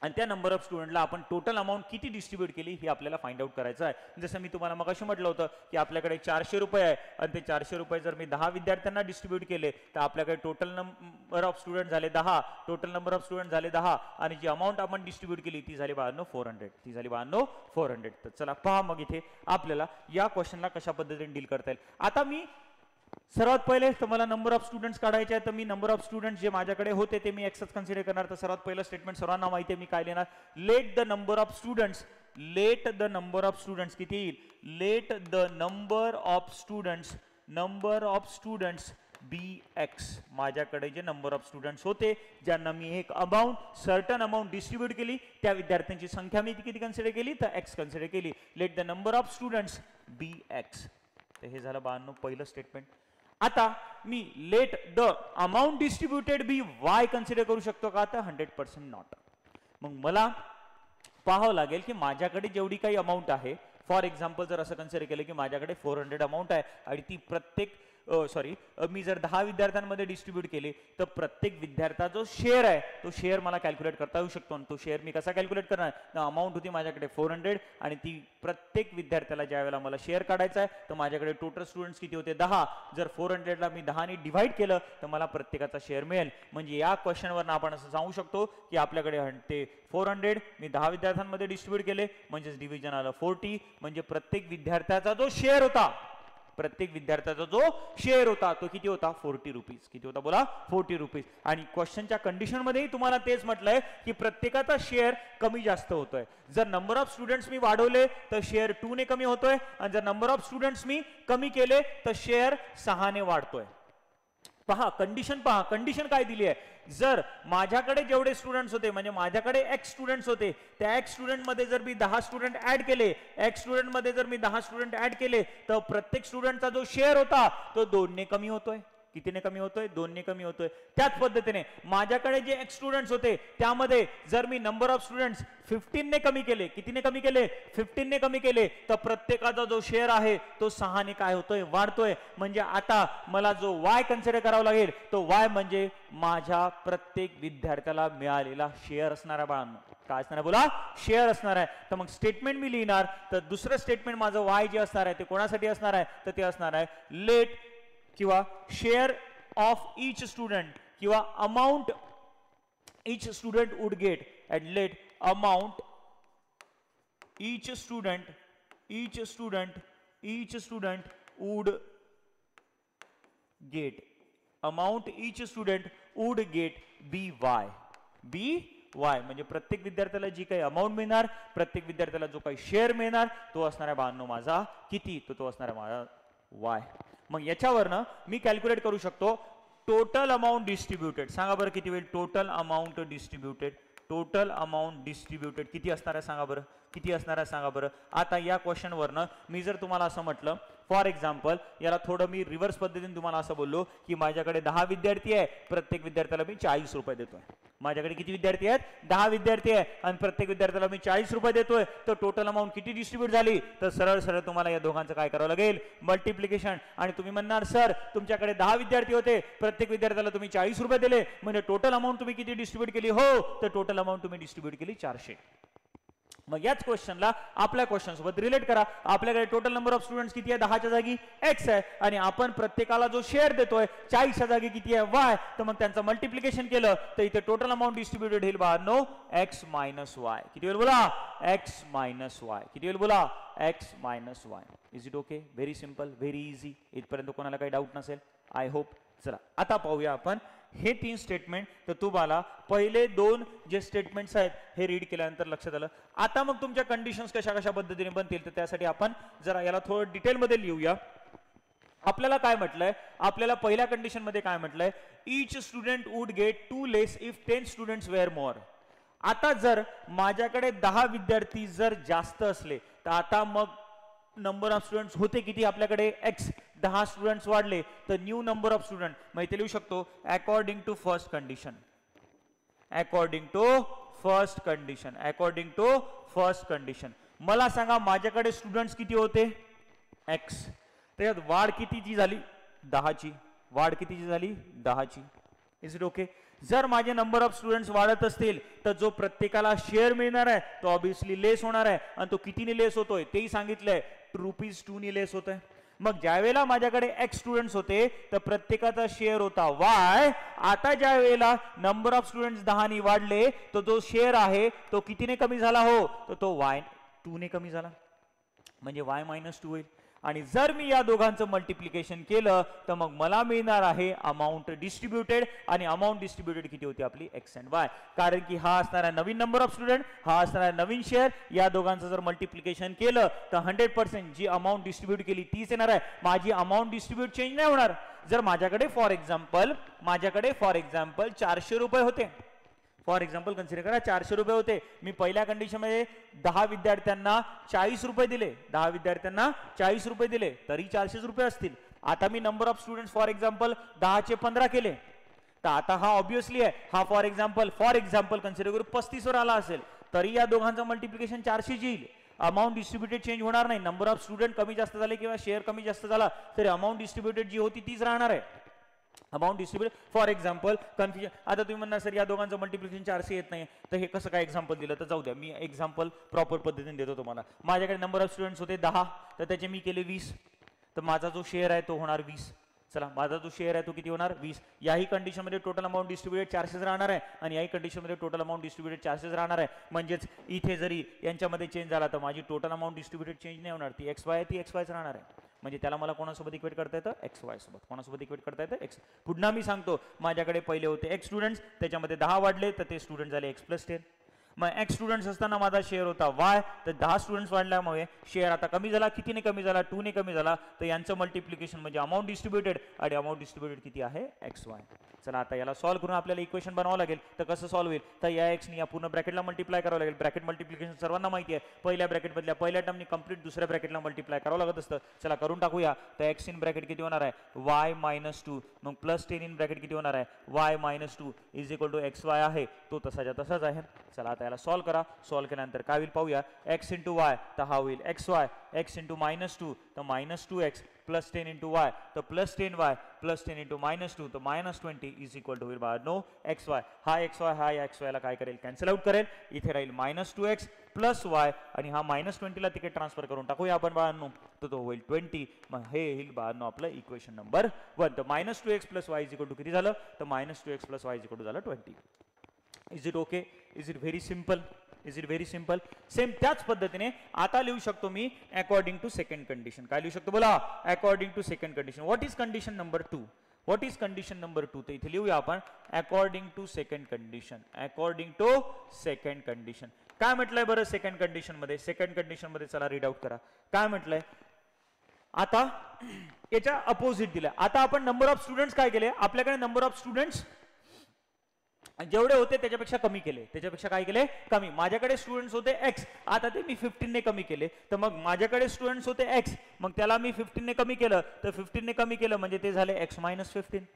आणि त्या नंबर ऑफ स्टुडंटला आपण टोटल अमाऊंट किती डिस्ट्रीब्यूट केली हे आपल्याला फाइंड आउट करायचं आहे. जसं मी तुम्हाला मगाशी म्हटलं होतं की आपल्याकडे 400 रुपये आहे आणि ते 400 रुपये जर मी 10 विद्यार्थ्यांना डिस्ट्रीब्यूट केले तर आपल्याकडे टोटल नंबर ऑफ स्टुडंट झाले 10. आणि जी अमाऊंट आपण डिस्ट्रीब्यूट केली ती झाली 400. तर चला पहा मग इथे आपल्याला या क्वेश्चनला कशा पद्धतीने डील करता येईल. आता मी सर्वात पहिले तुम्हाला नंबर ऑफ स्टुडंट्स काढायचे आहे तर मी नंबर ऑफ स्टुडंट्स जे माझ्याकडे होते ते मी एक्सच कन्सिडर करणार. तर सर्वात पहिलं स्टेटमेंट सर्वांना माहिती आहे मी काय लिहिणार? Let the number of students किती येईल? Let the number of students be x. माझ्याकडे जे नंबर ऑफ स्टुडंट्स होते ज्यांना मी एक सर्टन अमाऊंट डिस्ट्रीब्यूट केली त्या विद्यार्थ्यांची संख्या मी किती कन्सिडर केली? तर एक्स कन्सिडर केली. Let the number of students be x. तर हे झालं 52 पहिलं स्टेटमेंट. आता मी let the amount distributed be y consider करू शकतो का? तर 100% नॉट. मग मला पाहावं लागेल की माझ्याकडे जेवढी काही अमाऊंट आहे फॉर एक्झाम्पल जर असं कन्सिडर केलं की माझ्याकडे 400 अमाऊंट आहे आणि ती मी जर 10 विद्यार्थ्यांमध्ये डिस्ट्रीब्यूट केली तर प्रत्येक विद्यार्थ्याचा जो शेअर आहे तो शेअर मला कॅल्क्युलेट करता येऊ शकतो. आणि तो शेअर मी कसा कॅल्क्युलेट करणार? अमाऊंट होती माझ्याकडे 400 आणि ती प्रत्येक विद्यार्थ्याला ज्या वेळेला मला शेअर काढायचा आहे तर माझ्याकडे टोटल स्टुडंट्स किती होते? 10. जर 400ला मी 10 ने डिवाइड केलं तर मला प्रत्येकाचा शेअर मिळेल. म्हणजे या क्वेश्चनवरून आपण असं सांगू शकतो की आपल्याकडे ते 400 मी 10 विद्यार्थ्यांमध्ये डिस्ट्रीब्यूट केले म्हणजेच डिव्हिजन आलं 40. म्हणजे प्रत्येक विद्यार्थ्याचा जो शेअर होता तो किती होता? 40 रुपीज. किती होता बोला? 40 रुपीज. आणि क्वेश्चनच्या कंडिशन मध्येही तुम्हाला तेच म्हटलंय की प्रत्येकाचा शेअर कमी जास्त होतोय. जर नंबर ऑफ स्टुडंट्स मी वाढवले तर शेअर 2 ने कमी होतोय आणि जर नंबर ऑफ स्टुडंट्स मी कमी केले तर शेअर 6 ने वाढतोय. पहा कंडिशन काय दिली आहे? जर माझ्याकडे जेवढे स्टुडंट्स होते म्हणजे माझ्याकडे एक्स स्टुडंट्स होते त्या एक्स स्टुडंट मध्ये जर मी 10 स्टुडंट ऍड केले तर प्रत्येक स्टुडंटचा जो शेअर होता तो 2 ने कमी होतोय. कितीने कमी होतोय 2 ने कमी होतोय. त्याच पद्धतीने माझ्याकडे जे एक्स स्टुडंट्स होते त्यामध्ये जर मी नंबर ऑफ स्टुडंट्स 15 ने कमी केले, कितीने कमी केले 15 ने कमी केले, तर प्रत्येकाचा जो शेअर आहे तो 6 ने काय होतोय वाढतोय. म्हणजे आता मला जो वाय कन्सिडर करावा लागेल तो वाय म्हणजे माझ्या प्रत्येक विद्यार्थ्याला मिळालेला शेअर असणारा बाळांनो. काय असणार आहे बोला शेअर असणार आहे. तर मग स्टेटमेंट मी लिहिणार तर दुसरं स्टेटमेंट माझं वाय जे असणार आहे ते कोणासाठी असणार आहे तर ते असणार आहे लेट किंवा शेअर ऑफ ईच स्टुडंट किंवा amount each student would get at let amount each student would get amount each student would get be y म्हणजे प्रत्येक विद्यार्थ्याला जी काही अमाऊंट मिळणार प्रत्येक विद्यार्थ्याला जो काही शेअर मिळणार तो असणार आहे बाळांनो माझा किती तो असणार आहे माझा वाय. मग याच्यावरनं मी कॅल्क्युलेट करू शकतो टोटल अमाऊंट डिस्ट्रीब्युटेड. सांगा बरं किती होईल टोटल अमाऊंट डिस्ट्रीब्युटेड किती असणार आहे सांगा बरं किती असणार आहे सांगा बरं. आता या क्वेश्चन वरनं मी जर तुम्हाला असं म्हटलं फॉर एक्झाम्पल याला थोडं मी रिव्हर्स पद्धतीने तुम्हाला असं बोललो की माझ्याकडे 10 विद्यार्थी आहे प्रत्येक विद्यार्थ्याला मी 40 रुपये देतोय. माझ्याकडे किती विद्यार्थी आहेत 10 विद्यार्थी आहे आणि प्रत्येक विद्यार्थ्याला मी 40 रुपये देतोय तर टोटल अमाऊंट किती डिस्ट्रीब्यूट झाली तर सरळ सरळ तुम्हाला या दोघांचं काय करावं लागेल मल्टिप्लिकेशन. आणि तुम्ही म्हणणार सर तुमच्याकडे 10 विद्यार्थी होते प्रत्येक विद्यार्थ्याला तुम्ही 40 रुपये दिले म्हणजे टोटल अमाऊंट तुम्ही किती डिस्ट्रीब्यूट केली हो तर टोटल अमाऊंट तुम्ही डिस्ट्रीब्यूट केली 400. मग याच क्वेश्चनला आपल्या क्वेश्चन सोबत रिलेट करा. आपल्याकडे टोटल नंबर ऑफ स्टुडंट्स किती आहे 10च्या जागी x आहे आणि आपण प्रत्येकाला जो शेअर देतोय 40च्या जागी किती आहे y. तर मग त्यांचं मल्टिप्लिकेशन केलं तर इथे टोटल अमाऊंट डिस्ट्रीब्युटेड होईल नो x मायनस y. किती होईल बोला x मायनस y. किती होईल बोला x minus y. Is it okay very simple very easy. इथपर्यंत कोणाला काही डाऊट नसेल आय होप. चला आता पाहूया आपण हे 3 स्टेटमेंट. तर तुम्हाला पहिले 2 जे स्टेटमेंट्स आहेत हे रीड केल्यानंतर लक्षात आलं. आता मग तुमच्या कंडिशन्स कशा कशा पद्धतीने बनतील तर त्यासाठी आपण जरा याला थोडं डिटेलमध्ये लिहूया. आपल्याला काय म्हटलंय आपल्याला पहिल्या कंडिशन मध्ये काय म्हटलंय each student would get 2 less if 10 students were more. आता जर माझ्याकडे 10 विद्यार्थी जर जास्त असले तर आता मग नंबर ऑफ स्टुडंट्स होते किती आपल्याकडे x 10 स्टुडंट्स वाढले तर न्यू नंबर ऑफ स्टुडंट मग इथे लिहू शकतो अकॉर्डिंग टू फर्स्ट कंडिशन. मला सांगा माझ्याकडे स्टुडंट्स किती होते x त्याच्यात वाढ कितीची झाली 10ची वाढ कितीची झाली 10ची. Is it okay. जर माझे नंबर ऑफ स्टुडंट्स वाढत असतील तर जो प्रत्येकाला शेअर मिळणार आहे तो ऑब्विसली लेस होणार आहे आणि तो कितीने लेस होतोय तेही सांगितलंय ₹2 ने लेस होतोय. मग ज्यावेळेला माझ्याकडे x स्टुडंट्स होते तर प्रत्येकाचा शेअर होता y. आता ज्या वेळेला नंबर ऑफ स्टुडंट्स 10 ने वाढले तर जो शेअर आहे तो कितीने कमी झाला हो तर तो y2 ने कमी झाला म्हणजे y मायनस 2 होईल. आणि जर मी या दोघांचं मल्टिप्लिकेशन केलं तर मग मला मिळणार आहे अमाऊंट डिस्ट्रीब्युटेड आणि अमाऊंट डिस्ट्रीब्युटेड किती होती आपली x अँड y. कारण की हा असणार आहे नवीन नंबर ऑफ स्टुडंट हा असणार आहे नवीन शेअर. या दोघांचं जर मल्टिप्लिकेशन केलं तर 100% जी अमाऊंट डिस्ट्रीब्यूट केली तीच येणार आहे. माझी अमाऊंट डिस्ट्रीब्यूट चेंज नाही होणार. जर माझ्याकडे फॉर एक्झाम्पल 400 रुपये होते फॉर एक्झाम्पल कन्सिडर करा 400 रुपये होते. मी पहिल्या कंडिशन मध्ये 10 विद्यार्थ्यांना 40 रुपये दिले 10 विद्यार्थ्यांना 40 रुपये दिले तरी 400 रुपये असतील. आता मी number of students for example 10 चे 15 केले तर आता हा ऑब्विसली आहे हा फॉर एक्झाम्पल कन्सिडर करू 35 वर आला असेल तरी या दोघांचं मल्टिप्लिकेशन 400 येईल. अमाऊंट डिस्ट्रीब्युटेड चेंज होणार नाही. नंबर ऑफ स्टुडंट कमी जास्त झाले किंवा शेअर कमी जास्त झाला तरी अमाऊंट डिस्ट्रीब्युटेड जी होती तीच राहणार आहे. Amount distribute for example confusion. आता तुम्ही म्हणणार सर या दोघांचं मल्टिप्लिकेशन 400 येत नाही तर हे कसं काय एक्झाम्पल दिलं तर जाऊ द्या मी एक्झाम्पल प्रॉपर पद्धतीने देतो तुम्हाला. माझ्याकडे नंबर ऑफ स्टुडंट्स होते 10 तर त्याचे मी केले 20 तर माझा जो शेअर आहे तो होणार 20. चला माझा जो शेअर आहे तो किती होणार 20. याही कंडिशन मध्ये टोटल अमाऊंट डिस्ट्रीब्युटेड 400 राहणार आहे आणि याही कंडिशन मध्ये टोटल अमाऊंट डिस्ट्रीब्युटेड 400 राहणार आहे. म्हणजेच इथे जरी यांच्यामध्ये चेंज झाला तर माझी टोटल अमाऊंट डिस्ट्रीब्युटेड चेंज नाही होणार. ती XY आहे ती XYच राहणार आहे. म्हणजे त्याला मला कोणासोबत इक्वेट करता येतं XY सोबत. कोणासोबत इक्वेट करता येतं x. पुन्हा मी सांगतो माझ्याकडे पहिले होते x स्टुडंट्स त्याच्यामध्ये 10 वाढले तर ते स्टुडंट झाले x + 10. मग एक्स स्टुडंट्स असताना माझा शेअर होता वाय, तर 10 स्टुडंट्स वाढल्यामुळे शेअर आता कमी झाला. कितीने कमी झाला? 2 ने कमी झाला. तर यांचं मल्टिप्लिकेशन म्हणजे अमाऊंट डिस्ट्रीब्युटेड, आणि अमाऊंट डिस्ट्रीब्युटेड किती आहे? X y. चला आता याला सॉल्व्ह करून आपल्याला इक्वेशन बनवावं लागेल. तर कसं सॉल्व्ह होईल? तर या एक्सनी या पूर्ण ब्रॅकेटला मल्टिप्लाय करावं लागेल. ब्रॅकेट मल्टिप्लिकेशन सर्वांना माहिती आहे. पहिल्या ब्रॅकेटमधल्या पहिल्या टर्मनी कंप्लीट दुसऱ्या ब्रॅकेटला मल्टिप्लाय करावं लागत असतं. चला करून टाकूया. तर एक्स इन ब्रॅकेट किती होणार आहे? Y minus 2. मग प्लस 10 इन ब्रॅकेट किती होणार आहे? Y minus 2 is equal to x y आहे, तो तसाच्या तसाच आहे. चला आता याला सॉल्व्ह करा. सॉल्व्ह केल्यानंतर काय होईल पाहूया. एक्स इंटू वाय तर हा होईल x y, x into minus 2 तर minus 2x, plus 10 into y तर plus 10y, plus 10 into minus 2 तर मायनस 20 इज इक्वल टू होईल नो एक्स वाय. हा एक्स वाय हा या एक्स वायला काय करेल? कॅन्सल आउट करेल. इथे राहील मायनस 2x प्लस वाय, आणि हा मायनस 20ला तिकडे ट्रान्सफर करून टाकूया आपण बाळांनो, तर तो होईल 20. मग हे येईल बाळांनो आपलं इक्वेशन नंबर 1. तर minus 2x plus y is equal to किती झालं? तर minus 2x plus y is equal to झालं 20. Is it okay? Is it very simple? Is it very simple? Same त्याच पद्धतीने आता लिहू शकतो मी अकॉर्डिंग टू सेकंड कंडिशन. काय लिहू शकतो बोला? According to second condition. What is condition number 2? What is condition number 2? तर इथे लिहूया आपण according to second condition. According to second condition काय म्हटलंय बरं सेकंड कंडिशन मध्ये? सेकंड कंडिशन मध्ये चला रीड आउट करा. काय म्हटलंय? आता याच्या अपोजिट दिलं. आता आपण नंबर ऑफ स्टुडंट्स काय केले? आपल्याकडे नंबर ऑफ स्टुडंट्स जेवढे होते त्याच्यापेक्षा कमी केले. त्याच्यापेक्षा काय केले? कमी. माझ्याकडे स्टुडंट्स होते एक्स, आता ते मी 15 ने कमी केले. तर मग माझ्याकडे स्टुडंट्स होते एक्स, मग त्याला मी 15 ने कमी केलं, तर 15 ने कमी केलं म्हणजे ते झाले एक्स मायनस 15.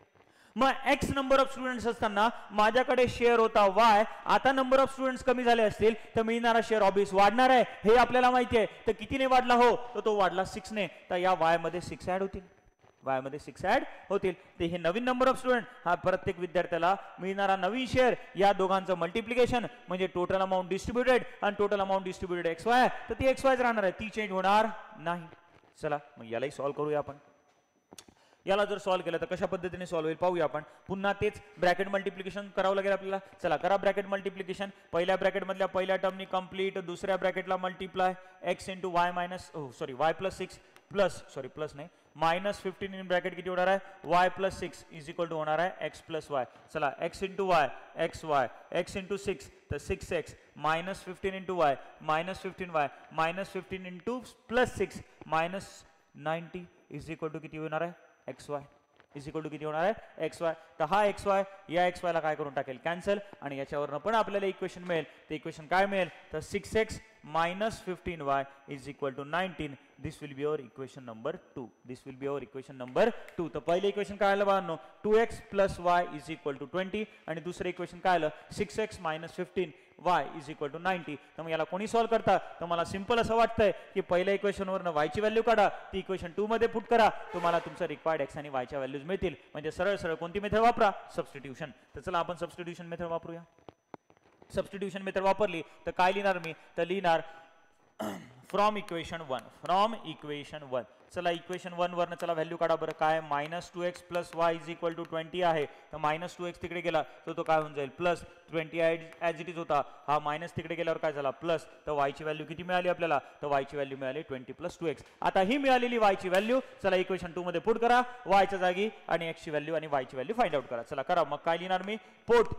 मग एक्स नंबर ऑफ स्टुडंट्स असताना माझ्याकडे शेअर होता वाय, आता नंबर ऑफ स्टुडंट्स कमी झाले असतील तर मिळणारा शेअर ऑब्वियस वाढणार आहे, हे आपल्याला माहिती आहे. तर कितीने वाढला? हो, तर तो वाढला 6 ने. तर या वाय मध्ये 6 ऍड होतील. वाय मध्ये 6 ऍड होतील. ते हे नवीन नंबर ऑफ स्टुडंट, हा प्रत्येक विद्यार्थ्याला मिळणारा नवीन शेअर, या दोघांचं मल्टिप्लिकेशन म्हणजे टोटल अमाऊंट डिस्ट्रीब्युटेड, आणि total amount distributed x Y, तर ती एक्स वायच राहणार आहे, ती चेंज होणार नाही. चला मग यालाही सॉल्व्ह करूया आपण. याला जर सॉल्व्ह केलं तर कशा पद्धतीने सॉल्व्ह होईल पाहूया आपण. पुन्हा तेच ब्रॅकेट मल्टिप्लिकेशन करावं लागेल आपल्याला. चला करा ब्रॅकेट मल्टिप्लिकेशन. पहिल्या ब्रॅकेट मधल्या पहिल्या टर्मनी कंप्लीट, दुसऱ्या ब्रॅकेटला multiply x into y minus sorry y plus 6 plus sorry plus नाही मायनस 15 इन ब्रॅकेट किती होणार आहे? Y plus 6 is equal to होणार आहे एक्स प्लस वाय. चला x into y x y, x into 6 तर 6x, minus 15 into y minus 15y, minus 15 into plus 6 minus 90 is equal to किती होणार आहे? X y is equal to किती होणार आहे? X Y. तर हा एक्स वाय या एक्स वायला काय करून टाकेल? कॅन्सल. आणि याच्यावरनं पण आपल्याला इक्वेशन मिळेल. ते इक्वेशन काय मिळेल? तर 6x minus 15y is equal to 19. This will be our equation number 2. This will be our equation number 2. तर पहिले इक्वेशन काय आलं बाळांनो? 2x plus y is equal to 20. आणि दुसरं इक्वेशन काय आलं? 6x minus 15y is equal to 90. तर मग याला कोणी सॉल्व्ह करता? तर मला सिंपल असं वाटतंय की पहिल्या इक्वेशनवरनं y ची व्हॅल्यू काढा, ती इक्वेशन 2 मध्ये पुट करा, तुम्हाला तुमचं रिक्वायर्ड x आणि y च्या व्हॅल्यूज मिळतील. म्हणजे सरळ सरळ कोणती मेथड वापरा? सबस्टिट्यूशन. तर चला आपण सबस्टिट्यूशन मेथड वापरूया. सबस्टिट्यूशन मेथड वापरली तर काय लिहिणार मी? तर लिहिणार फ्रॉम इक्वेशन 1. From equation 1. चला इक्वेशन 1 वरनं चला व्हॅल्यू काढा बरं. काय? Minus 2x plus y is equal to 20 आहे. तर मायनस 2x तिकडे गेला तर तो काय होऊन जाईल? प्लस 20 ॲज इट इज होता, हा मायनस तिकडे गेल्यावर काय झाला? प्लस. तर y ची व्हॅल्यू किती मिळाली आपल्याला? तर y ची व्हॅल्यू मिळाली 20 प्लस 2x. आता ही मिळालेली y ची व्हॅल्यू चला इक्वेशन 2 मध्ये पुट करा, y च्या जागी आणि x ची व्हॅल्यू आणि y ची व्हॅल्यू फाइंड आउट करा. चला करा. मग काय लिहिणार मी? Put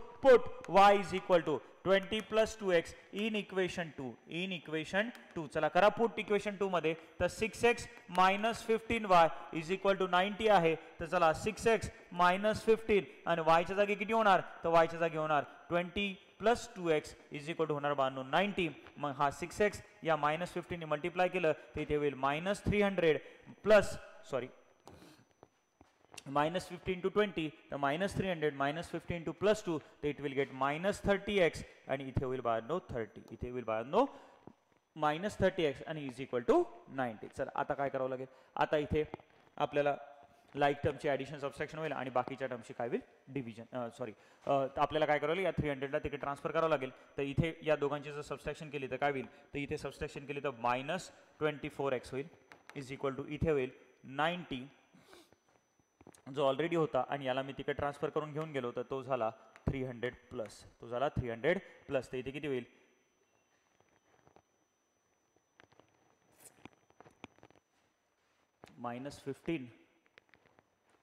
y is equal to 20 plus 2x in equation 2. In equation 2. चला करा पुट इक्वेशन 2 मध्ये. तर 6x minus 15y is equal to 90 आहे. तर चला 6x मायनस 15 आणि y च्या जागी किती होणार? तर y च्या जागी होणार 20 plus 2x is equal to होणार बानो 90. मग हा 6x या मायनस 15 ने मल्टिप्लाय केलं तर इथे होईल minus 300 plus sorry minus 15 to 20, तर minus 300 minus 15 to plus 2, तर it will get minus 30x आणि इथे होईल बाळांनो 30. इथे होईल बाळांनो minus 30x आणि is equal to 90. चला आता काय करावं लागेल? आता इथे आपल्याला लाईक टर्मची ॲडिशन सबस्ट्रॅक्शन होईल आणि बाकीच्या टर्मची काय होईल? डिव्हिजन. सॉरी आपल्याला काय करावं लागेल? या 300ला तिकडे ट्रान्सफर करावं लागेल. तर इथे या दोघांची जर सबस्ट्रॅक्शन केली तर काय होईल? तर इथे सबस्ट्रॅक्शन केली तर मायनस 24x होईल इज इक्वल टू इथे होईल 90 जो ऑलरेडी होता आणि याला मी तिकडे ट्रान्सफर करून घेऊन गेलो तर तो झाला 300 प्लस. तो झाला 300 प्लस. तर इथे किती होईल? minus 15.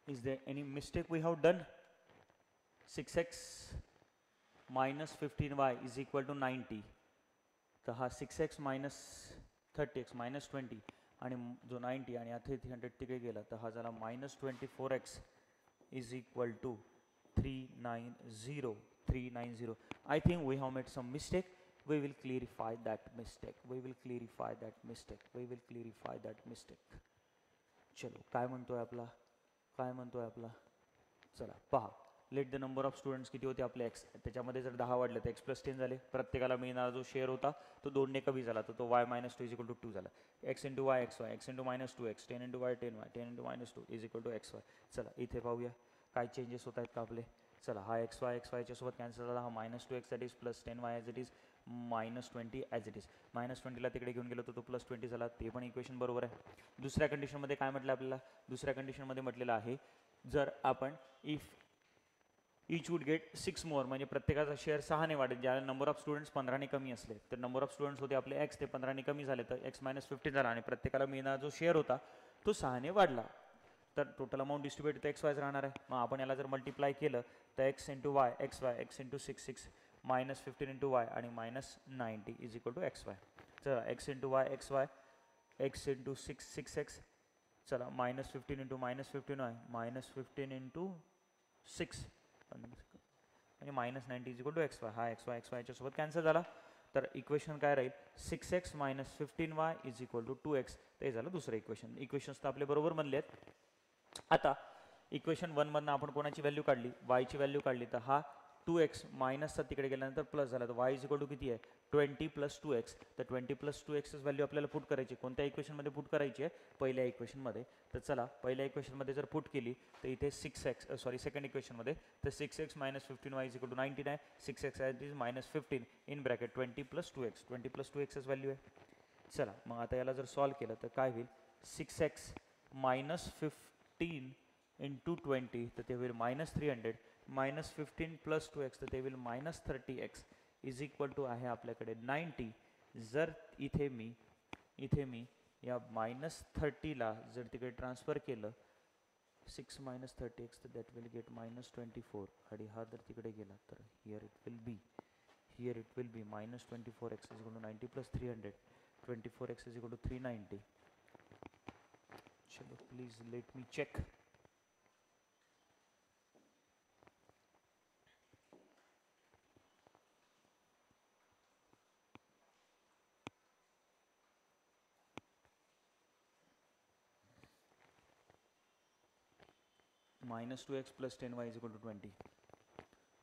Is there any mistake we have done? 6x minus 15y is equal to 90. तर हा 6x मायनस 30x मायनस 20 आणि जो 90 आणि आता 300 तिकडे गेला तर हा झाला minus 24x is equal to 390. I think we have made some mistake. We will clarify that mistake. We will clarify that mistake. We will clarify that mistake. चलो काय म्हणतोय आपला चला पहा. Late the number of students किती होते आपले x, त्याच्यामध्ये जर 10 वाढले तर एक्स प्लस 10 झाले. प्रत्येकाला मिळणारा जो शेअर होता तो 2ने कमी झाला, तर तो y minus 2 is equal to 2 झाला. X into y x y, x into minus 2 x, 10 into y 10 y, 10 into minus 2 is equal to x y. चला इथे पाहूया काय चेंजेस होत आहेत का आपले. चला हा एक्स वायच्या सोबत कॅन्सल झाला. हा minus 2x that is plus 10y as it is, minus 20 as it is. Minus 20ला तिकडे घेऊन गेलो तर तो प्लस 20 झाला, ते पण इक्वेशन बरोबर आहे. दुसऱ्या कंडिशनमध्ये काय म्हटलं आपल्याला, दुसऱ्या कंडिशनमध्ये म्हटलेलं आहे जर आपण इफ इच वुड गेट 6 मोर, म्हणजे प्रत्येकाचा शेअर 6ने वाढेल. ज्याला नंबर ऑफ स्टुडंट्स 15ने कमी असले तर नंबर ऑफ स्टुडंट्स होते आपले एक्स, ते 15ने कमी झाले तर एक्स मायनस 15 झाला आणि प्रत्येकाला मिळणारा जो शेअर होता तो 6ने वाढला. तर टोटल अमाऊंट डिस्ट्रीब्युटेड तर एक्स वायच राहणार आहे. मग आपण याला जर मल्टिप्लाय केलं तर x into y x y, x into 6 minus 15 into y आणि minus 90 is equal to x y. चला x into y x y, x into 6 x, चला minus 15 into minus 15 y, minus 15 into 6 म्हणजे minus 90 is equal to x y. हा x वायच्या सोबत cancel झाला. तर equation काय राहील 6x minus 15y is equal to 2x. ते झालं दुसरं इक्वेशन. इक्वेशन्स तर आपले बरोबर बनले आहेत. आता इक्वेशन 1 मधनं आपण कोणाची व्हॅल्यू काढली, वायची व्हॅल्यू काढली, तर हा 2x मायनसचा तिकडे गेल्यानंतर प्लस झाला, तर वाय इज इक्वल टू किती आहे 20 प्लस 2x. तर 20 प्लस 2xच व्हॅल्यू आपल्याला पुट करायची. कोणत्या इक्वेशनमध्ये पुट करायची आहे, पहिल्या इक्वेशनमध्ये. तर चला पहिल्या इक्वेशनमध्ये जर पुट केली तर इथे 6x सेकंड इक्वेशनमध्ये तर 6x minus 15y is equal to 19 आहे. 6x at is minus 15 in bracket 20 plus 2x, 20 plus 2xच व्हॅल्यू आहे. चला मग आता याला जर सॉल्व केलं तर काय होईल 6x मायनस 15 इंटू 20 तर ते होईल मायनस 300, मायनस 15 प्लस 2x तर ते होईल minus 30x is equal to आहे आपल्याकडे 90. जर इथे मी या मायनस 30ला जर तिकडे ट्रान्सफर केलं 6 मायनस 30x तर दॅट विल गेट मायनस 24 आणि हा जर तिकडे गेला तर here it will be minus 24x is equal to 90 plus 300, 24x is equal to 390. चलो please let me check. minus 2x plus 10y is equal to 20.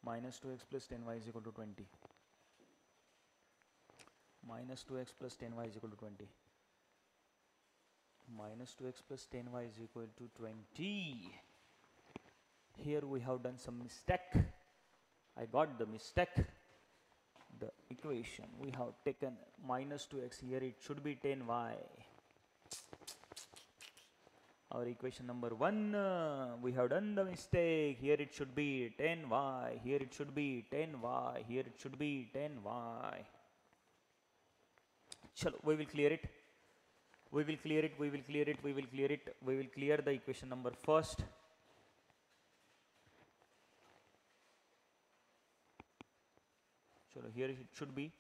Minus 2x plus 10y is equal to 20. Minus 2x plus 10y is equal to 20. Minus 2x plus 10y is equal to 20. Here we have done some mistake. I got the mistake. The equation we have taken minus 2x, here it should be 10y. Our equation number 1, we have done the mistake. Here it should be 10y, here it should be 10y, here it should be 10y. Chalo, we will clear it. We will clear it, we will clear it, we will clear it. We will clear the equation number first. Chalo, here it should be,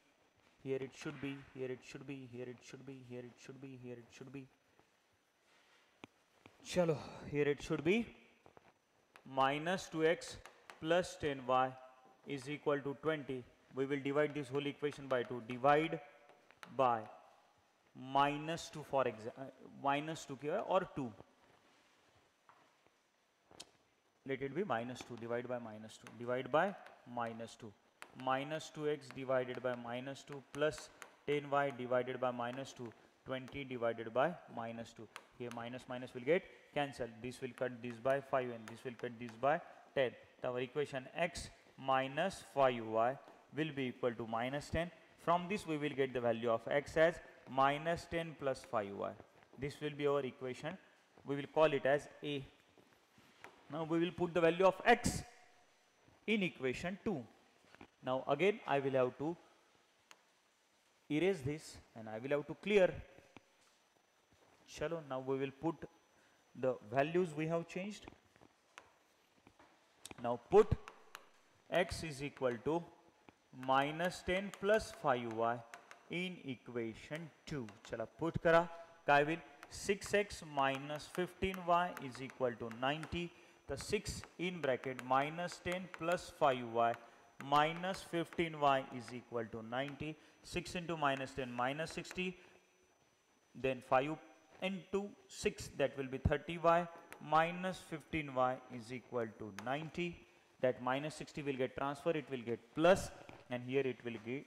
here it should be, here it should be, here it should be, here it should be, here it should be. Chalo, here it should be minus 2x plus 10y is equal to 20. We will divide this whole equation by 2. Divide by minus 2 for example, minus 2 or 2. Let it be minus 2. Divide by minus 2. Divide by minus 2. Minus 2x divided by minus 2 plus 10y divided by minus 2. 20 divided by minus 2. Here minus minus will get cancelled. This will cut this by 5 and this will cut this by 10. So our equation x minus 5y will be equal to minus 10. From this we will get the value of x as minus 10 plus 5y. This will be our equation. We will call it as A. Now we will put the value of x in equation 2. Now again I will have to erase this and I will have to clear. Chalo, now we will put the values we have changed. Now put x is equal to -10 plus 5y in equation 2. चला put करा, काय होईल 6x minus 15y is equal to 90. तर 6 in bracket -10 plus 5y minus 15y is equal to 90. 6 into -10 minus 60. Then 5 into 6, that will be 30y minus 15y is equal to 90. That minus 60 will get transfer, it will get plus, and here it will get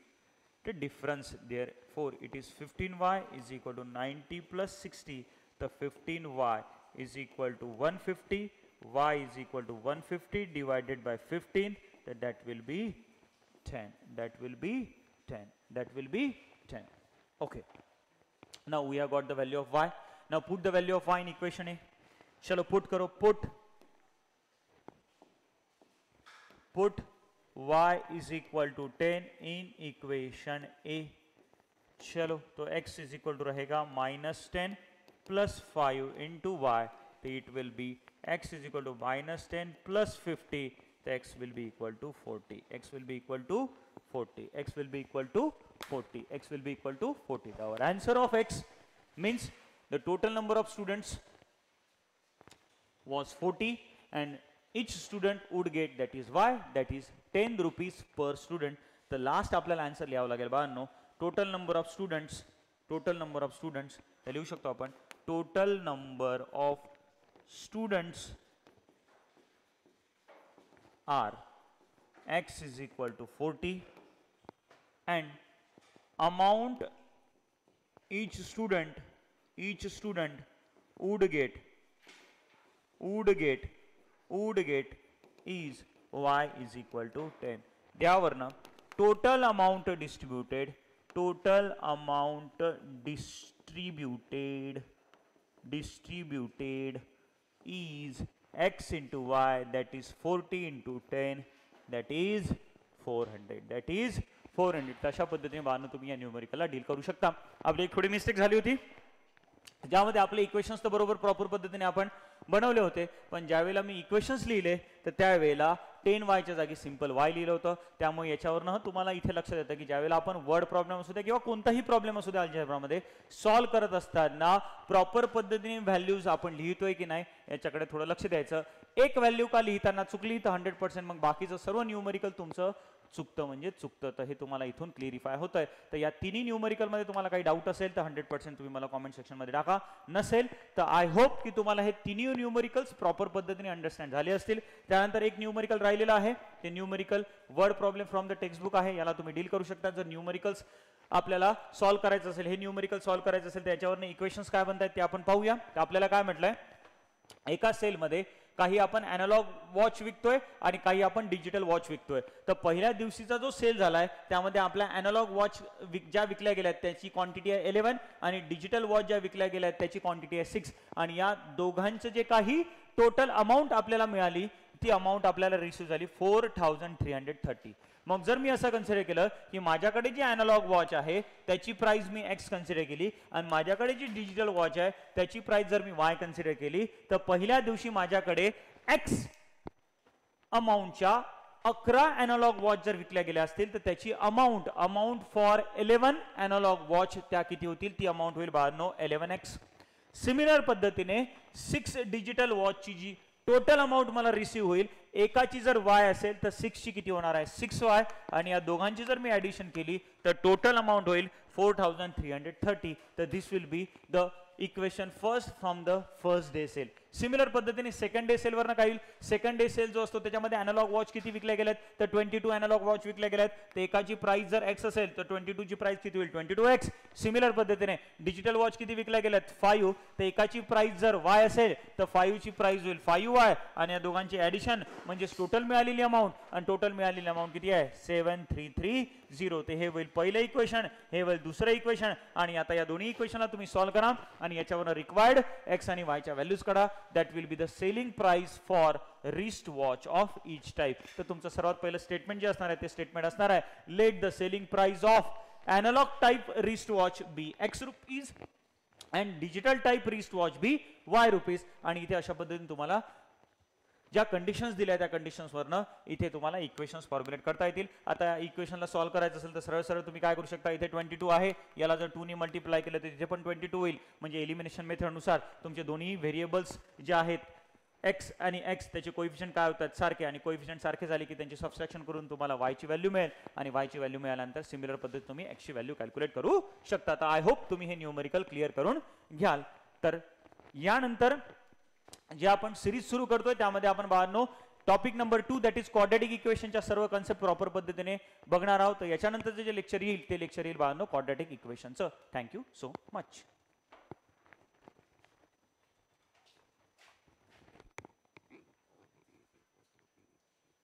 the difference. Therefore it is 15y is equal to 90 plus 60. The 15y is equal to 150, y is equal to 150 divided by 15, that will be 10. That will be 10. That will be 10. Okay. Now we have got the value of y. Now put the value of y in equation A. Chalo put karo, put y is equal to 10 in equation A. चलो तो x is equal to रहेगा -10 plus 5 into y. तो it will be x is equal to -10 plus 50. So x will be equal to 40. X will be equal to 40. X will be equal to 40. X will be equal to 40. Our answer of x means the total number of students was 40 and each student would get, that is y, that is 10 rupees per student. The last आपल्याला answer लिहावं लागेल बाळांनो. Total number of students ते लिहू शकतो आपण. Total number of students are x is equal to 40 and amount each student would get is y is equal to 10. त्यावरनं total amount distributed is x into y, that is 40 into 10, that is 400. That is 400. तशा पद्धतीने बाळांनो तुम्ही या न्यूमेरिकलला deal करू शकता. आपली एक थोडी मिस्टेक झाली होती, ज्यामध्ये आपले इक्वेशन्स तर बरोबर प्रॉपर पद्धतीने आपण बनवले होते, पण ज्यावेळेला मी इक्वेशन्स लिहिले तर त्यावेळेला 10y च्या जागी सिंपल y लिहिलं होतं. त्यामुळे याच्यावरनं तुम्हाला इथे लक्षात येतं की ज्यावेळेला आपण वर्ड प्रॉब्लेम असू द्या किंवा कोणताही प्रॉब्लेम असू द्या अल्जेब्रामध्ये सॉल्व्ह करत असताना प्रॉपर पद्धतीने व्हॅल्यूज आपण लिहितोय की नाही याच्याकडे थोडं लक्ष द्यायचं. एक व्हॅल्यू का लिहिताना चुकली तर 100%, मग बाकीचं सर्व न्यूमेरिकल तुमचं चुकतं म्हणजे चुकतं. तर हे तुम्हाला इथून क्लिअरिफाय होतंय. तर या तिन्ही न्यूमेरिकलमध्ये तुम्हाला काही डाऊट असेल तर 100% तुम्ही मला कॉमेंट सेक्शनमध्ये टाका. नसेल तर आय होप की तुम्हाला हे तिन्ही न्यूमेरिकल्स प्रॉपर पद्धतीने अंडरस्टँड झाले असतील. त्यानंतर एक न्यूमेरिकल राहिलेलं आहे, ते numerical word problem from the textbook आहे. याला तुम्ही डील करू शकता. जर न्यूमेरिकल्स आपल्याला सॉल्व्ह करायचं असेल, हे न्यूमेरिकल सॉल्व्ह करायचं असेल तर याच्यावरनं इक्वेशन्स काय बनतात ते आपण पाहूया. तर आपल्याला काय म्हटलंय, एका सेलमध्ये काही आपण अॅनालॉग वॉच विकतोय आणि काही आपण डिजिटल वॉच विकतोय. तर पहिल्या दिवशीचा जो सेल झालाय त्यामध्ये आपल्या अॅनालॉग वॉच ज्या विकल्या गेल्या त्याची क्वांटिटी आहे 11 आणि डिजिटल वॉच ज्या विकल्या गेल्या त्याची क्वांटिटी आहे 6. आणि या दोघांचं जे काही टोटल अमाऊंट आपल्याला मिळाली ती अमाऊंट आपल्याला रिसीव्ह झाली 4330. मग जर मी असं कन्सिडर केलं की माझ्याकडे जी अॅनालॉग वॉच आहे त्याची प्राइस मी x कन्सिडर केली आणि माझ्याकडे जी डिजिटल वॉच आहे त्याची प्राइस जर मी y कन्सिडर केली, तर पहिल्या दिवशी माझ्याकडे x अमाऊंटच्या 11 अॅनालॉग वॉच जर विकल्या गेल्या असतील तर त्याची अमाऊंट फॉर 11 अॅनालॉग वॉच त्या किती होतील, ती अमाऊंट होईल 11x. सिमिलर पद्धतीने 6 डिजिटल वॉचची जी टोटल अमाऊंट मला रिसीव्ह होईल, एकाची जर y असेल तर 6 ची किती होणार आहे 6y आणि या दोघांची जर मी ऍडिशन केली तर टोटल अमाऊंट होईल 4330. तर this will be the equation first from the first day sale. Similar पद्धतीने सेकंड डे सेल वरनं काय होईल, सेकंड डे सेल जो असतो त्याच्यामध्ये अॅनालॉग वॉच किती विकल्या गेल्यात तर 22 अॅनालॉग वॉच विकल्या गेल्यात. तर एकाची प्राइस जर x असेल तर 22 ची प्राइस किती होईल 22x. सिमिलर पद्धतीने डिजिटल वॉच किती विकल्या गेल्यात 5, तर एकाची प्राइस जर y असेल तर 5 ची प्राइस होईल 5y आणि या दोघांची ऍडिशन म्हणजे टोटल मिळालेली अमाऊंट आणि टोटल मिळालेली अमाऊंट किती आहे 7330. ते हे होईल पहिलं इक्वेशन, हे होईल दुसरं इक्वेशन. आणि आता या दोन्ही इक्वेशनला तुम्ही सॉल्व्ह करा आणि याच्यावर रिक्वायर्ड x आणि y च्या व्हॅल्यूज काढा. That will be the selling price for wrist watch of each type. तर तुमचं सर्वात पहिलं स्टेटमेंट जे असणार आहे ते स्टेटमेंट असणार आहे, let the selling price of analog type wrist watch be x rupees and digital type wrist watch be y rupees. आणि इथे अशा पद्धतीने तुम्हाला ज्या कंडिशन्स दिल्या त्या कंडिशन्सवरनं इथे तुम्हाला इक्वेशन्स फॉर्म्युलेट करता येतील. आता इक्वेशनला सॉल्व्ह करायचं असेल तर सरळ सरळ तुम्ही काय करू शकता, इथे 22 आहे, याला जर 2 ने मल्टिप्लाय केलं तर तिथे पण 22 होईल. म्हणजे एलिमिनेशन मेथडनुसार तुमचे दोन्ही व्हेरिएबल्स जे आहेत एक्स आणि एक्स त्याचे कोइफिशियंट काय होतात सारखे, आणि कोइफिशियंट सारखे झाले की त्यांची सबस्ट्रॅक्शन करून तुम्हाला y ची व्हॅल्यू मिळेल, आणि y ची व्हॅल्यू मिळाल्यानंतर सिमिलर पद्धतीने तुम्ही x ची व्हॅल्यू कॅल्क्युलेट करू शकता. तर आय होप तुम्ही हे न्यूमेरिकल क्लिअर करून घ्याल. तर यानंतर जे आपण सिरीज सुरू करतोय त्यामध्ये आपण बाळांनो topic number 2 that is quadratic इक्वेशनच्या सर्व कन्सेप्ट प्रॉपर पद्धतीने बघणार आहोत. तर याच्यानंतरचे जे लेक्चर येईल ते लेक्चर येईल बाळांनो क्वाड्रॅटिक इक्वेशनचं. Thank you so much.